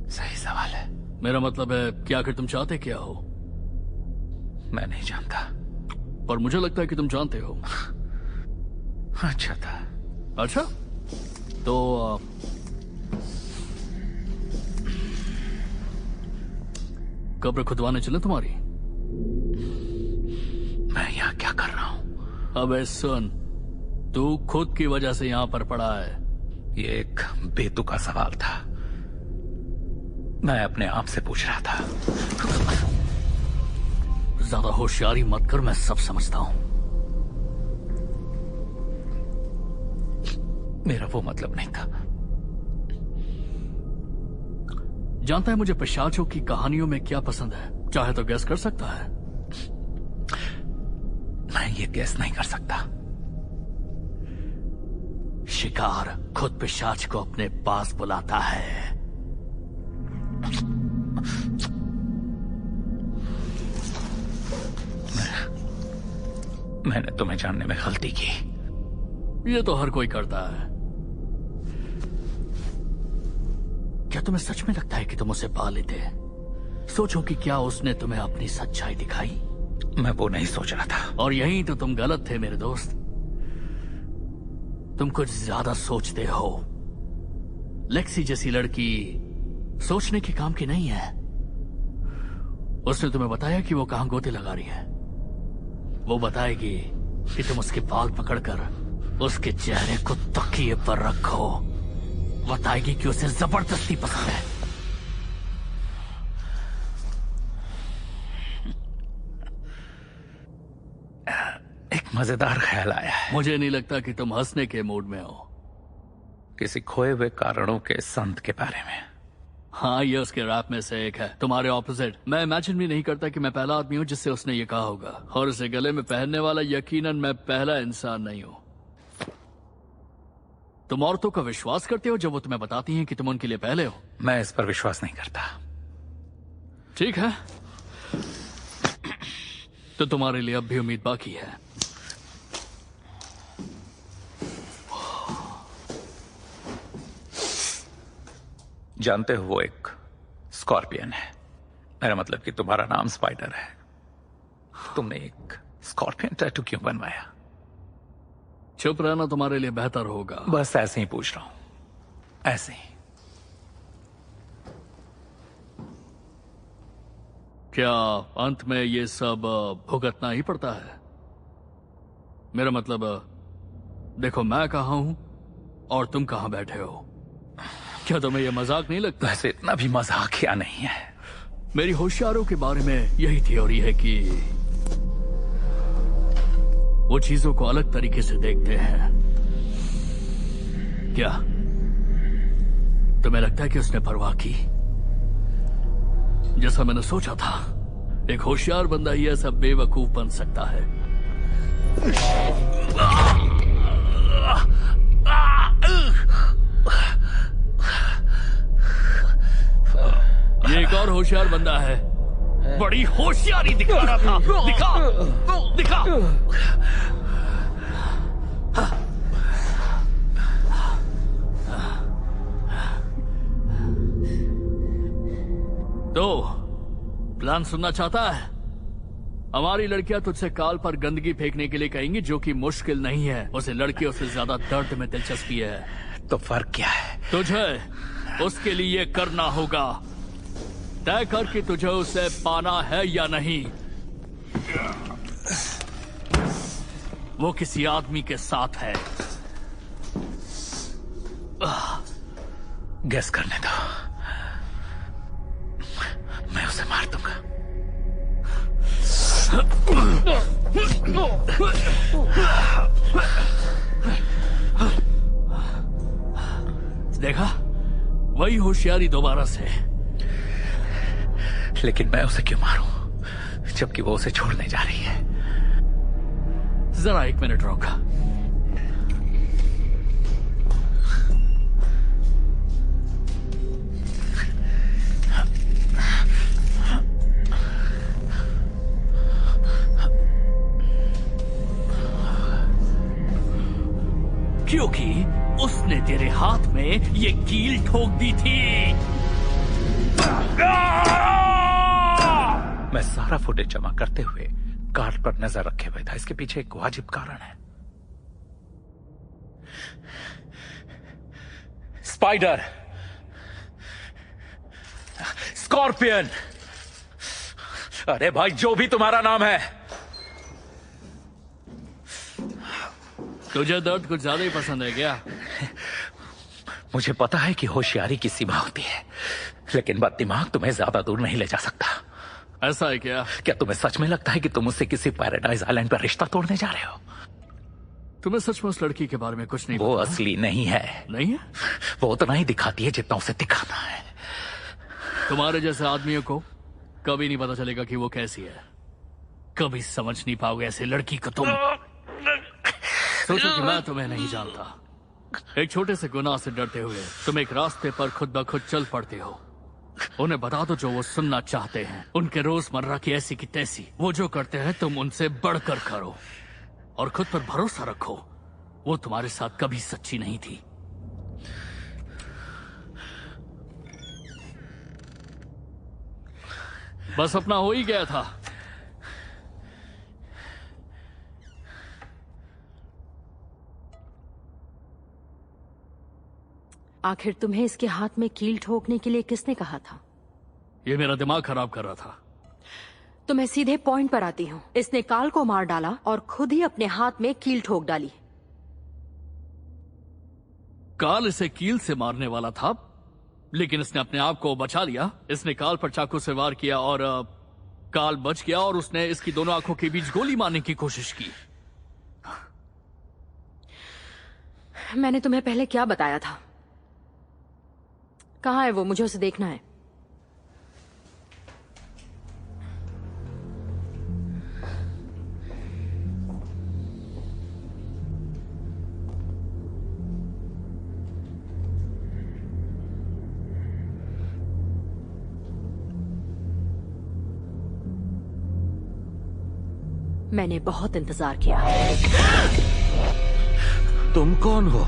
सही सवाल है। मेरा मतलब है कि आखिर तुम चाहते क्या हो? मैं नहीं जानता, पर मुझे लगता है कि तुम जानते हो। अच्छा था। अच्छा, तो कब्र खुदवाने चले तुम्हारी? मैं यहाँ क्या कर रहा हूँ? अबे सुन, तू खुद की वजह से यहाँ पर पड़ा है। ये एक बेतुका सवाल था। मैं अपने आप से पूछ रहा था। ज्यादा होशियारी मत कर, मैं सब समझता हूँ। मेरा वो मतलब नहीं था। जानता है मुझे पिशाचों की कहानियों में क्या पसंद है? चाहे तो गैस कर सकता है। मैं ये गैस नहीं कर सकता। शिकार खुद पिशाच को अपने पास बुलाता है। मैंने तुम्हें जानने में गलती की। ये तो हर कोई करता है। क्या तुम्हें सच में लगता है कि तुम उसे पा लेते? सोचो कि क्या उसने तुम्हें अपनी सच्चाई दिखाई? मैं वो नहीं सोच रहा था। और यहीं तो तुम गलत थे मेरे दोस्त। तुम कुछ ज्यादा सोचते हो। लेक्सी जैसी लड़की सोचने के काम की नहीं है। उसने तुम्हें बताया कि वो कहां गोते लगा रही है। वो बताएगी कि तुम उसके बाल पकड़कर उसके चेहरे को तकिए पर रखो। बताएगी कि उसे जबरदस्ती पसंद है। एक मजेदार ख्याल आया है। मुझे नहीं लगता कि तुम हंसने के मूड में हो। किसी खोए हुए कारणों के संत के बारे में। हाँ, ये उसके रैप में से एक है, तुम्हारे ऑपोजिट। मैं इमेजिन भी नहीं करता कि मैं पहला आदमी हूँ जिससे उसने ये कहा होगा, और उसे गले में पहनने वाला यकीनन मैं पहला इंसान नहीं हूँ। तुम औरतों का विश्वास करते हो जब वो तुम्हें बताती हैं कि तुम उनके लिए पहले हो? मैं इस पर विश्वास नहीं करता। ठीक है, तो तुम्हारे लिए अब भी उम्मीद बाकी है। जानते हो वो एक स्कॉर्पियन है। मेरा मतलब कि तुम्हारा नाम स्पाइडर है। तुमने एक स्कॉर्पियन टैटू क्यों बनवाया? चुप रहना तुम्हारे लिए बेहतर होगा। बस ऐसे ही पूछ रहा हूं, ऐसे ही। क्या अंत में ये सब भुगतना ही पड़ता है? मेरा मतलब, देखो मैं कहां हूं और तुम कहां बैठे हो। क्या तुम्हें यह मजाक नहीं लगता? वैसे इतना भी मजाकिया नहीं है। मेरी होशियारों के बारे में यही थ्योरी है कि वो चीजों को अलग तरीके से देखते हैं। क्या तुम्हें लगता है कि उसने परवाह की? जैसा मैंने सोचा था, एक होशियार बंदा ही ऐसा बेवकूफ बन सकता है। ये एक और होशियार बंदा है। बड़ी होशियारी दिखा रहा था। दिखा दिखा। तो प्लान सुनना चाहता है? हमारी लड़कियां तुझसे काल पर गंदगी फेंकने के लिए कहेंगी, जो कि मुश्किल नहीं है। उसे लड़कियों से ज्यादा दर्द में दिलचस्पी है। तो फर्क क्या है? तुझे उसके लिए करना होगा। तय कर कि तुझे उसे पाना है या नहीं। वो किसी आदमी के साथ है। गेस करने दो, मैं उसे मार दूंगा। देखा, वही होशियारी दोबारा से। लेकिन मैं उसे क्यों मारूं जबकि वो उसे छोड़ने जा रही है? जरा एक मिनट रोका। क्योंकि उसने तेरे हाथ में ये कील ठोक दी थी। मैं सारा फुटेज जमा करते हुए कार्ड पर नजर रखे हुए था। इसके पीछे एक वाजिब कारण है। स्पाइडर, स्कॉर्पियन, अरे भाई, जो भी तुम्हारा नाम है। तुझे दर्द कुछ ज्यादा ही पसंद है क्या? मुझे पता है कि होशियारी की सीमा होती है, लेकिन बददिमाग तुम्हें ज्यादा दूर नहीं ले जा सकता। ऐसा है क्या? क्या तुम्हें सच में लगता है कि तुम उससे किसी पैराडाइज आइलैंड पर रिश्ता तोड़ने जा रहे हो? तुम्हें सच में उस लड़की के बारे में कुछ नहीं वो पता? असली नहीं है। नहीं है? वो उतना ही दिखाती है जितना उसे दिखाना है। तुम्हारे जैसे आदमियों को कभी नहीं पता चलेगा कि वो कैसी है। कभी समझ नहीं पाओगे ऐसे लड़की को तुम। सोचो कि मैं तुम्हें नहीं जानता। एक छोटे से गुनाह से डरते हुए तुम एक रास्ते पर खुद ब खुद चल पड़ते हो। उन्हें बता दो जो वो सुनना चाहते हैं, उनके रोजमर्रा की ऐसी की तैसी। वो जो करते हैं तुम उनसे बढ़कर करो और खुद पर भरोसा रखो। वो तुम्हारे साथ कभी सच्ची नहीं थी। बस अपना हो ही गया था। आखिर तुम्हें इसके हाथ में कील ठोकने के लिए किसने कहा था? ये मेरा दिमाग खराब कर रहा था। तो मैं सीधे पॉइंट पर आती हूँ। इसने काल को मार डाला और खुद ही अपने हाथ में कील ठोक डाली। काल इसे कील से मारने वाला था, लेकिन इसने अपने आप को बचा लिया। इसने काल पर चाकू से वार किया और काल बच गया और उसने इसकी दोनों आंखों के बीच गोली मारने की कोशिश की। मैंने तुम्हें पहले क्या बताया था? कहाँ है वो? मुझे उसे देखना है। मैंने बहुत इंतजार किया। तुम कौन हो?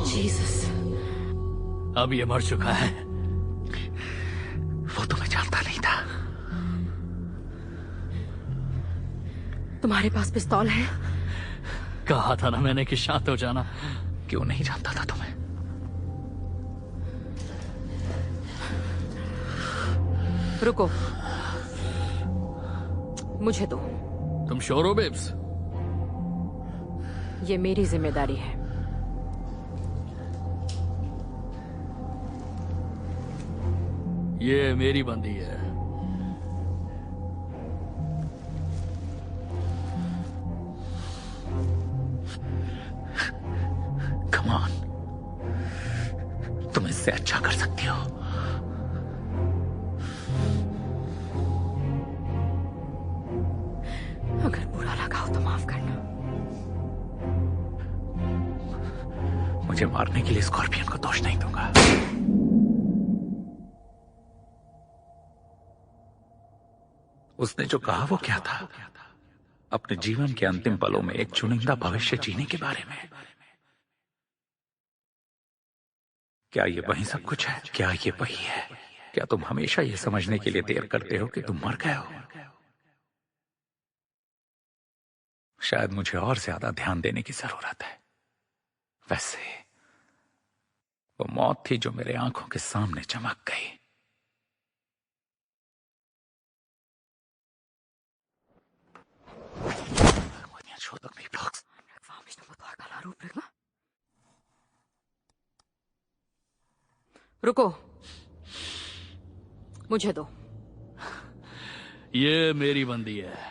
जीसस। अब ये मर चुका है। वो तुम्हें जानता नहीं था। तुम्हारे पास पिस्तौल है? कहा था ना मैंने कि शांत हो जाना। क्यों नहीं जानता था तुम्हें? रुको, मुझे दो। तुम श्योर हो बेब्स? ये मेरी जिम्मेदारी है। ये मेरी बंदी है। कम ऑन, तुम इससे अच्छा कर सकती हो। अगर बुरा लगा हो तो माफ करना। मुझे मारने के लिए स्कॉर्पियन को दोष नहीं दूंगा। उसने जो कहा वो क्या था? अपने जीवन के अंतिम पलों में एक चुनिंदा भविष्य जीने के बारे में। क्या ये वही सब कुछ है? क्या ये वही है? क्या तुम हमेशा ये समझने के लिए देर करते हो कि तुम मर गए हो? शायद मुझे और ज्यादा ध्यान देने की जरूरत है। वैसे वो मौत थी जो मेरे आंखों के सामने चमक गई। रुको, मुझे दो। ये मेरी बंदी है।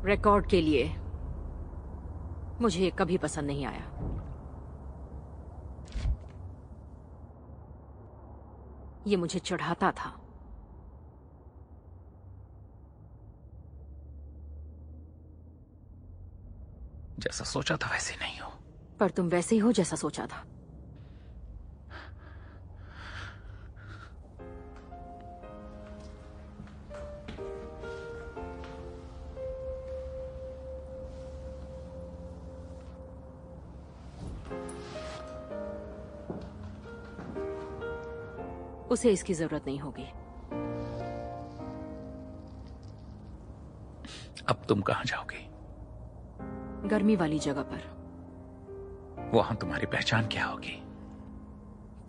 रिकॉर्ड के लिए, मुझे ये कभी पसंद नहीं आया। ये मुझे चढ़ाता था। जैसा सोचा था वैसे नहीं हो। पर तुम वैसे ही हो जैसा सोचा था। उसे इसकी जरूरत नहीं होगी। अब तुम कहां जाओगी? गर्मी वाली जगह पर। वहां तुम्हारी पहचान क्या होगी?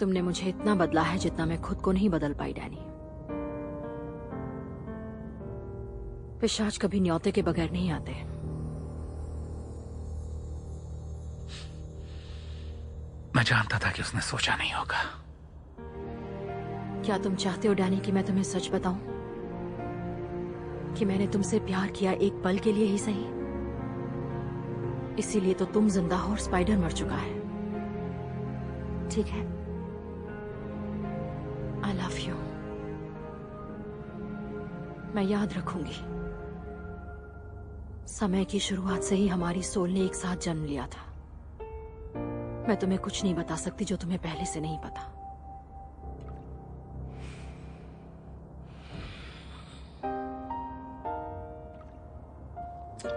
तुमने मुझे इतना बदला है जितना मैं खुद को नहीं बदल पाई डैनी। पिशाच कभी न्योते के बगैर नहीं आते। मैं जानता था कि उसने सोचा नहीं होगा। क्या तुम चाहते हो डैनी कि मैं तुम्हें सच बताऊं कि मैंने तुमसे प्यार किया एक पल के लिए ही सही? इसीलिए तो तुम जिंदा हो और स्पाइडर मर चुका है। ठीक है, आई लव यू। मैं याद रखूंगी। समय की शुरुआत से ही हमारी सोल ने एक साथ जन्म लिया था। मैं तुम्हें कुछ नहीं बता सकती जो तुम्हें पहले से नहीं पता।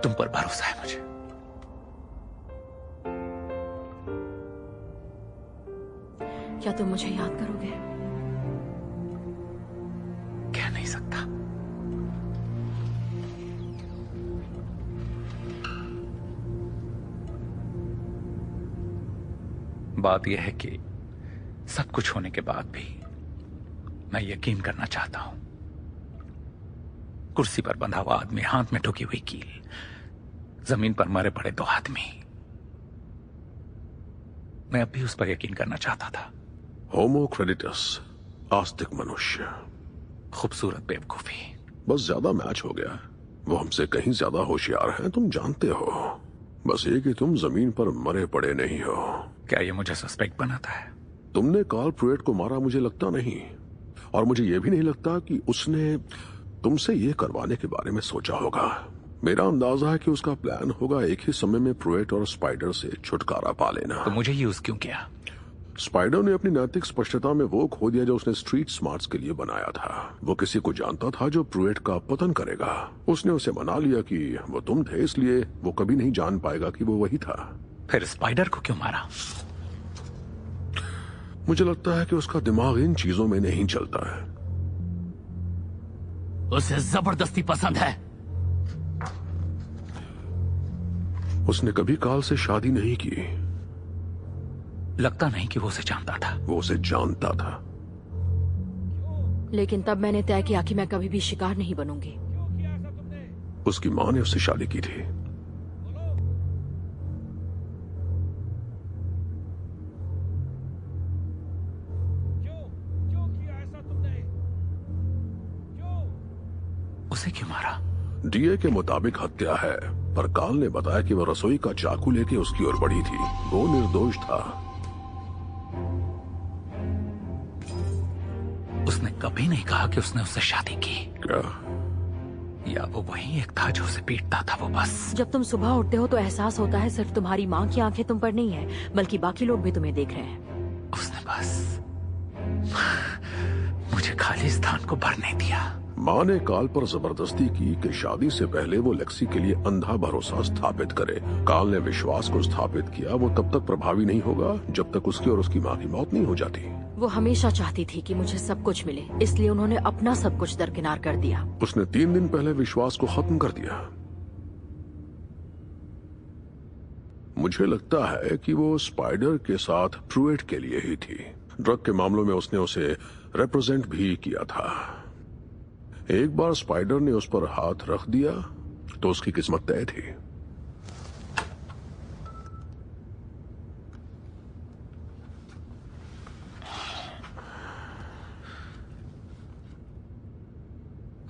तुम पर भरोसा है मुझे। क्या तुम मुझे याद करोगे? कह नहीं सकता। बात यह है कि सब कुछ होने के बाद भी मैं यकीन करना चाहता हूं। कुर्सी पर बंधा हुआ आदमी, हाथ में ठुकी हुई कील, जमीन पर मरे पड़े दो आदमी। मैं अब भी उस पर यकीन करना चाहता था। होमो क्रेडिटस, आस्तिक मनुष्य। खूबसूरत बेवकूफी। बस ज्यादा मैच हो गया। वो हमसे कहीं ज्यादा होशियार हैं, तुम जानते हो। बस ये कि तुम जमीन पर मरे पड़े नहीं हो। क्या ये मुझे सस्पेक्ट बनाता है? तुमने कार्ल प्रुएट को मारा मुझे लगता नहीं, और मुझे यह भी नहीं लगता कि उसने तुमसे ये करवाने के बारे में सोचा होगा। मेरा अंदाजा है कि उसका प्लान होगा एक ही समय में प्रुएट और स्पाइडर से छुटकारा पा लेना। तो मुझे यूज क्यों किया? स्पाइडर ने अपनी नैतिक स्पष्टता में वो खो दिया जो उसने स्ट्रीट स्मार्ट्स के लिए बनाया था। वो किसी को जानता था जो प्रुएट का पतन करेगा। उसने उसे मना लिया कि वो तुम थे, इसलिए वो कभी नहीं जान पाएगा कि वो वही था। फिर स्पाइडर को क्यों मारा? मुझे लगता है कि उसका दिमाग इन चीजों में नहीं चलता है। उसे जबरदस्ती पसंद है। उसने कभी कार्ल से शादी नहीं की। लगता नहीं कि वो उसे जानता था। वो उसे जानता था। लेकिन तब मैंने तय किया कि मैं कभी भी शिकार नहीं बनूंगी। उसकी मां ने उससे शादी की थी। उसे क्यों मारा? डीए के मुताबिक हत्या है, पर कार्ल ने बताया कि वो रसोई का चाकू लेके उसकी ओर बढ़ी थी। वो निर्दोष था। उसने कभी नहीं कहा कि उसने उससे शादी की। क्या? या वो वही एक था जो उसे पीटता था? वो बस। जब तुम सुबह उठते हो तो एहसास होता है सिर्फ तुम्हारी माँ की आंखें तुम पर नहीं है, बल्कि बाकी लोग भी तुम्हें देख रहे हैं। उसने बस मुझे खाली स्थान को भरने दिया। मां ने कार्ल पर जबरदस्ती की कि शादी से पहले वो लेक्सी के लिए अंधा भरोसा स्थापित करे। कार्ल ने विश्वास को स्थापित किया। वो तब तक प्रभावी नहीं होगा जब तक उसकी और उसकी मां की मौत नहीं हो जाती। वो हमेशा चाहती थी कि मुझे सब कुछ मिले, इसलिए उन्होंने अपना सब कुछ दरकिनार कर दिया। उसने 3 दिन पहले विश्वास को खत्म कर दिया। मुझे लगता है कि वो स्पाइडर के साथ प्रुएट के लिए ही थी। ड्रग के मामलों में उसने उसे रिप्रेजेंट भी किया था। एक बार स्पाइडर ने उस पर हाथ रख दिया तो उसकी किस्मत तय थी।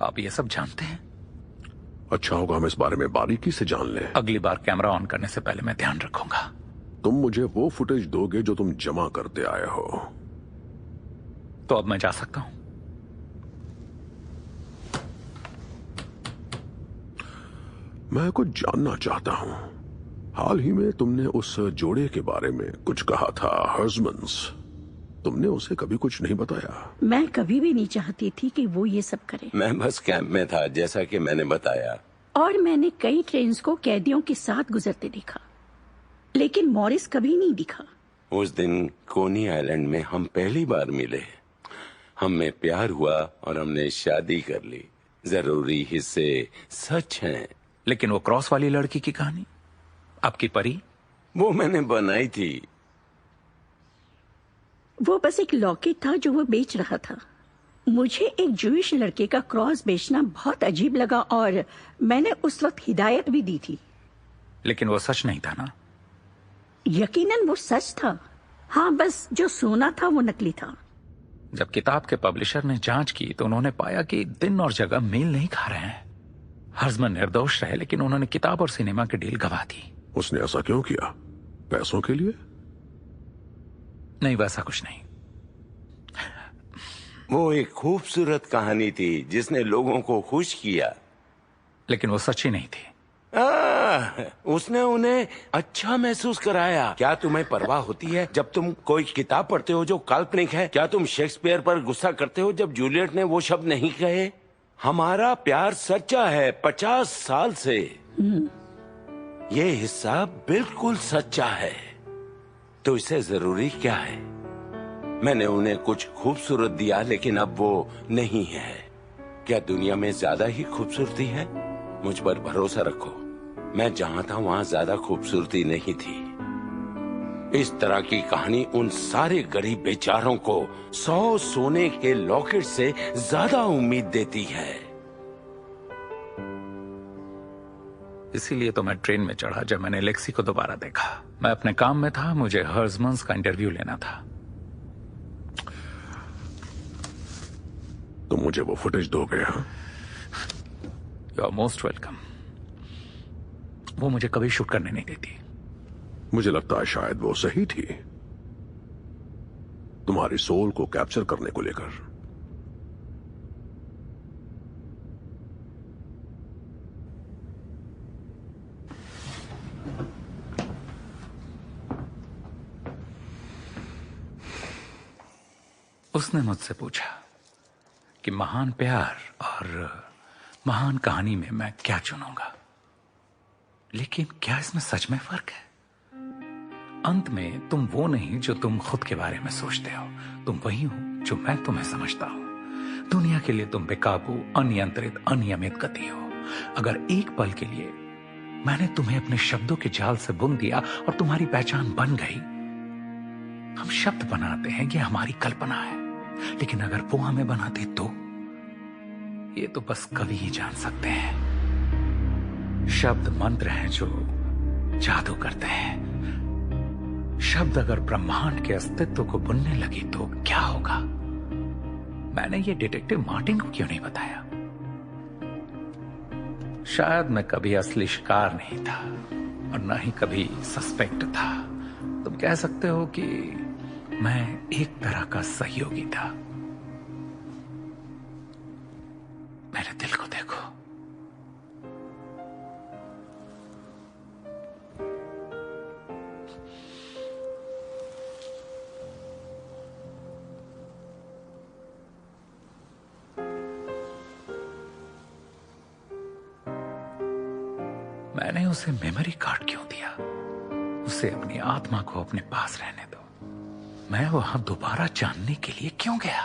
आप ये सब जानते हैं? अच्छा होगा हम इस बारे में बारीकी से जान लें। अगली बार कैमरा ऑन करने से पहले मैं ध्यान रखूंगा। तुम मुझे वो फुटेज दोगे जो तुम जमा करते आए हो। तो अब मैं जा सकता हूं? मैं कुछ जानना चाहता हूं। हाल ही में तुमने उस जोड़े के बारे में कुछ कहा था, हस्बैंड्स। तुमने उसे कभी कुछ नहीं बताया। मैं कभी भी नहीं चाहती थी कि वो ये सब करे। मैं बस कैंप में था, जैसा कि मैंने बताया। और मैंने कई ट्रेन्स को कैदियों के साथ गुजरते देखा, लेकिन मॉरिस कभी नहीं दिखा। उस दिन कोनी आइलैंड में हम पहली बार मिले। हमें प्यार हुआ और हमने शादी कर ली। जरूरी हिस्से सच हैं। लेकिन वो क्रॉस वाली लड़की की कहानी, आपकी परी? वो मैंने बनाई थी। वो बस एक लॉकेट था जो वो बेच रहा था। मुझे एक जूइश लड़के का क्रॉस बेचना बहुत अजीब लगा और मैंने उस वक्त हिदायत भी दी थी। लेकिन वो सच नहीं था ना? यकीनन वो सच था। हाँ, बस जो सोना था वो नकली था। जब किताब के पब्लिशर ने जांच की तो उन्होंने पाया कि दिन और जगह मेल नहीं खा रहे हैं। हर्जमन निर्दोष रहे, लेकिन उन्होंने किताब और सिनेमा की डील गवा दी। उसने ऐसा क्यों किया? पैसों के लिए? नहीं, वैसा कुछ नहीं। वो एक खूबसूरत कहानी थी जिसने लोगों को खुश किया। लेकिन वो सच्ची नहीं थी। उसने उन्हें अच्छा महसूस कराया। क्या तुम्हें परवाह होती है जब तुम कोई किताब पढ़ते हो जो काल्पनिक है? क्या तुम शेक्सपियर पर गुस्सा करते हो जब जूलियट ने वो शब्द नहीं कहे? हमारा प्यार सच्चा है 50 साल से। ये हिस्सा बिल्कुल सच्चा है। तो इसे जरूरी क्या है? मैंने उन्हें कुछ खूबसूरत दिया, लेकिन अब वो नहीं है। क्या दुनिया में ज्यादा ही खूबसूरती है? मुझ पर भरोसा रखो, मैं जहां था वहां ज्यादा खूबसूरती नहीं थी। इस तरह की कहानी उन सारे गरीब बेचारों को 100 सोने के लॉकेट से ज्यादा उम्मीद देती है। इसीलिए तो मैं ट्रेन में चढ़ा जब मैंने लेक्सी को दोबारा देखा। मैं अपने काम में था, मुझे हर्जमन्स का इंटरव्यू लेना था। तो मुझे वो फुटेज दोगे? हाँ, यू आर मोस्ट वेलकम। वो मुझे कभी शूट करने नहीं देती। मुझे लगता है शायद वो सही थी, तुम्हारी सोल को कैप्चर करने को लेकर। उसने मुझसे पूछा कि महान प्यार और महान कहानी में मैं क्या चुनूंगा। लेकिन क्या इसमें सच में फर्क है? अंत में तुम वो नहीं जो तुम खुद के बारे में सोचते हो, तुम वही हो जो मैं तुम्हें समझता हूं। दुनिया के लिए तुम बेकाबू, अनियंत्रित, अनियमित गति हो। अगर एक पल के लिए मैंने तुम्हें अपने शब्दों के जाल से बुन दिया और तुम्हारी पहचान बन गई। हम शब्द बनाते हैं, ये हमारी कल्पना है, लेकिन अगर वो हमें बनाते तो ये तो बस कवि ही जान सकते हैं। शब्द मंत्र हैं जो जादू करते हैं। शब्द अगर ब्रह्मांड के अस्तित्व को बुनने लगी तो क्या होगा? मैंने ये डिटेक्टिव मार्टिन को क्यों नहीं बताया? शायद मैं कभी असली शिकार नहीं था और ना ही कभी सस्पेक्ट था। तुम कह सकते हो कि मैं एक तरह का सहयोगी था। मेरे दिल को देखो। मैंने उसे मेमोरी कार्ड क्यों दिया? उसे अपनी आत्मा को अपने पास रहने दो। मैं वहां दोबारा जानने के लिए क्यों गया?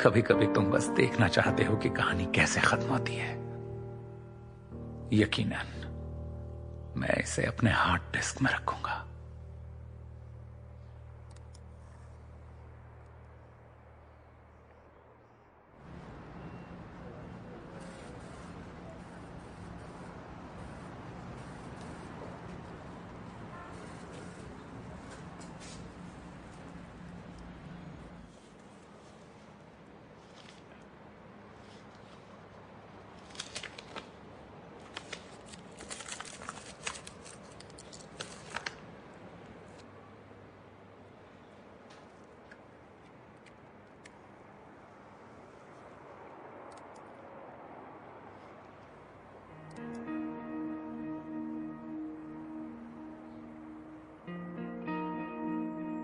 कभी कभी तुम बस देखना चाहते हो कि कहानी कैसे खत्म होती है। यकीनन मैं इसे अपने हार्ड डिस्क में रखूंगा।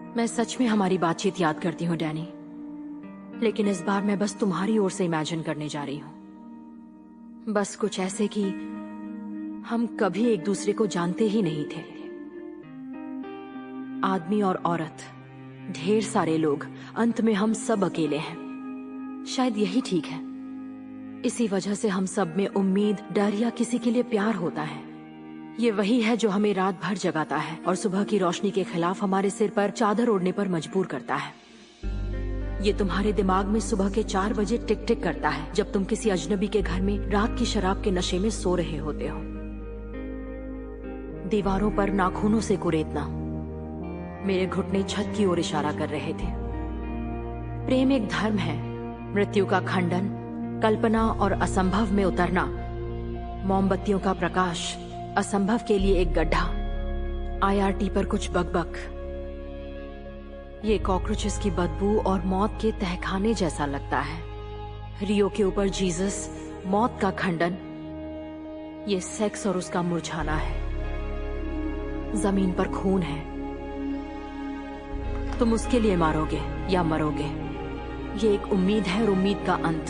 मैं सच में हमारी बातचीत याद करती हूँ डैनी, लेकिन इस बार मैं बस तुम्हारी ओर से इमेजिन करने जा रही हूँ। बस कुछ ऐसे कि हम कभी एक दूसरे को जानते ही नहीं थे। आदमी और औरत ढेर सारे लोग, अंत में हम सब अकेले हैं। शायद यही ठीक है। इसी वजह से हम सब में उम्मीद, डर या किसी के लिए प्यार होता है। ये वही है जो हमें रात भर जगाता है और सुबह की रोशनी के खिलाफ हमारे सिर पर चादर ओढ़ने पर मजबूर करता है। ये तुम्हारे दिमाग में सुबह के 4 बजे टिक टिक करता है जब तुम किसी अजनबी के घर में रात की शराब के नशे में सो रहे होते हो। दीवारों पर नाखूनों से कुरेदना। मेरे घुटने छत की ओर इशारा कर रहे थे। प्रेम एक धर्म है, मृत्यु का खंडन, कल्पना और असंभव में उतरना, मोमबत्तियों का प्रकाश, असंभव के लिए एक गड्ढा, IRT पर कुछ बकबक। ये कॉकरोचेस की बदबू और मौत के तहखाने जैसा लगता है। रियो के ऊपर जीसस, मौत का खंडन। ये सेक्स और उसका मुरझाना है। जमीन पर खून है। तुम उसके लिए मारोगे या मरोगे। ये एक उम्मीद है और उम्मीद का अंत।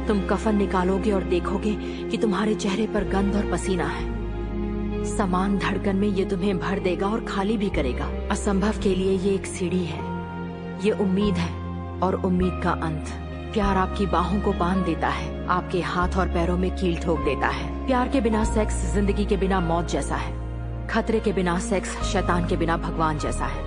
तुम कफन निकालोगे और देखोगे कि तुम्हारे चेहरे पर गंध और पसीना है। समान धड़कन में ये तुम्हें भर देगा और खाली भी करेगा। असंभव के लिए ये एक सीढ़ी है। ये उम्मीद है और उम्मीद का अंत। प्यार आपकी बाहों को बांध देता है, आपके हाथ और पैरों में कील ठोक देता है। प्यार के बिना सेक्स जिंदगी के बिना मौत जैसा है। खतरे के बिना सेक्स शैतान के बिना भगवान जैसा है।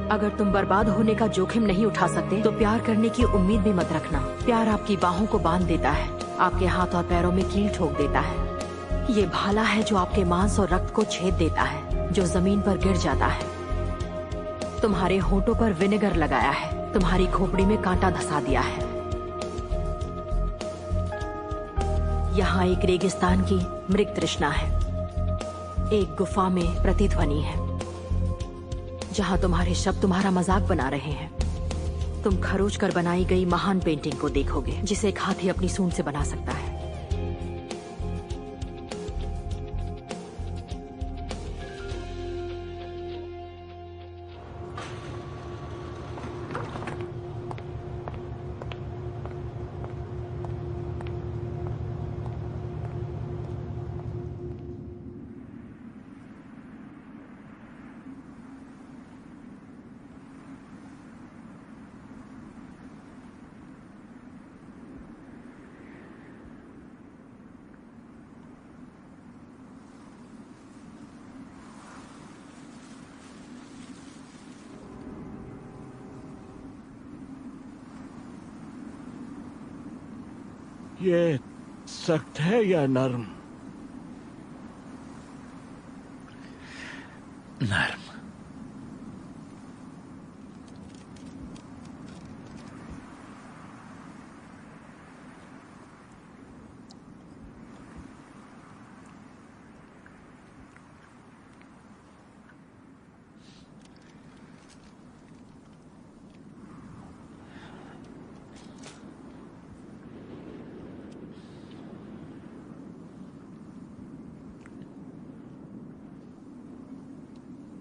अगर तुम बर्बाद होने का जोखिम नहीं उठा सकते तो प्यार करने की उम्मीद भी मत रखना। प्यार आपकी बाहों को बांध देता है, आपके हाथ और पैरों में कील ठोक देता है। ये भाला है जो आपके मांस और रक्त को छेद देता है, जो जमीन पर गिर जाता है। तुम्हारे होठों पर विनेगर लगाया है, तुम्हारी खोपड़ी में कांटा धसा दिया है। यहाँ एक रेगिस्तान की मृग तृष्णा है। एक गुफा में प्रतिध्वनि है जहाँ तुम्हारे शब्द तुम्हारा मजाक बना रहे हैं। तुम खरोच कर बनाई गई महान पेंटिंग को देखोगे जिसे एक हाथी अपनी सूंड से बना सकता है। ये सख्त है या नर्म? नर्म।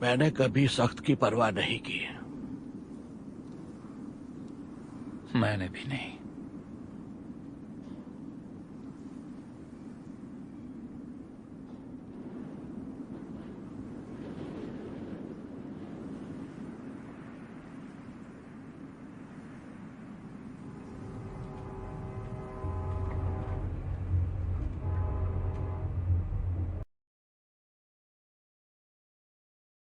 मैंने कभी सख्त की परवाह नहीं की। मैंने भी नहीं।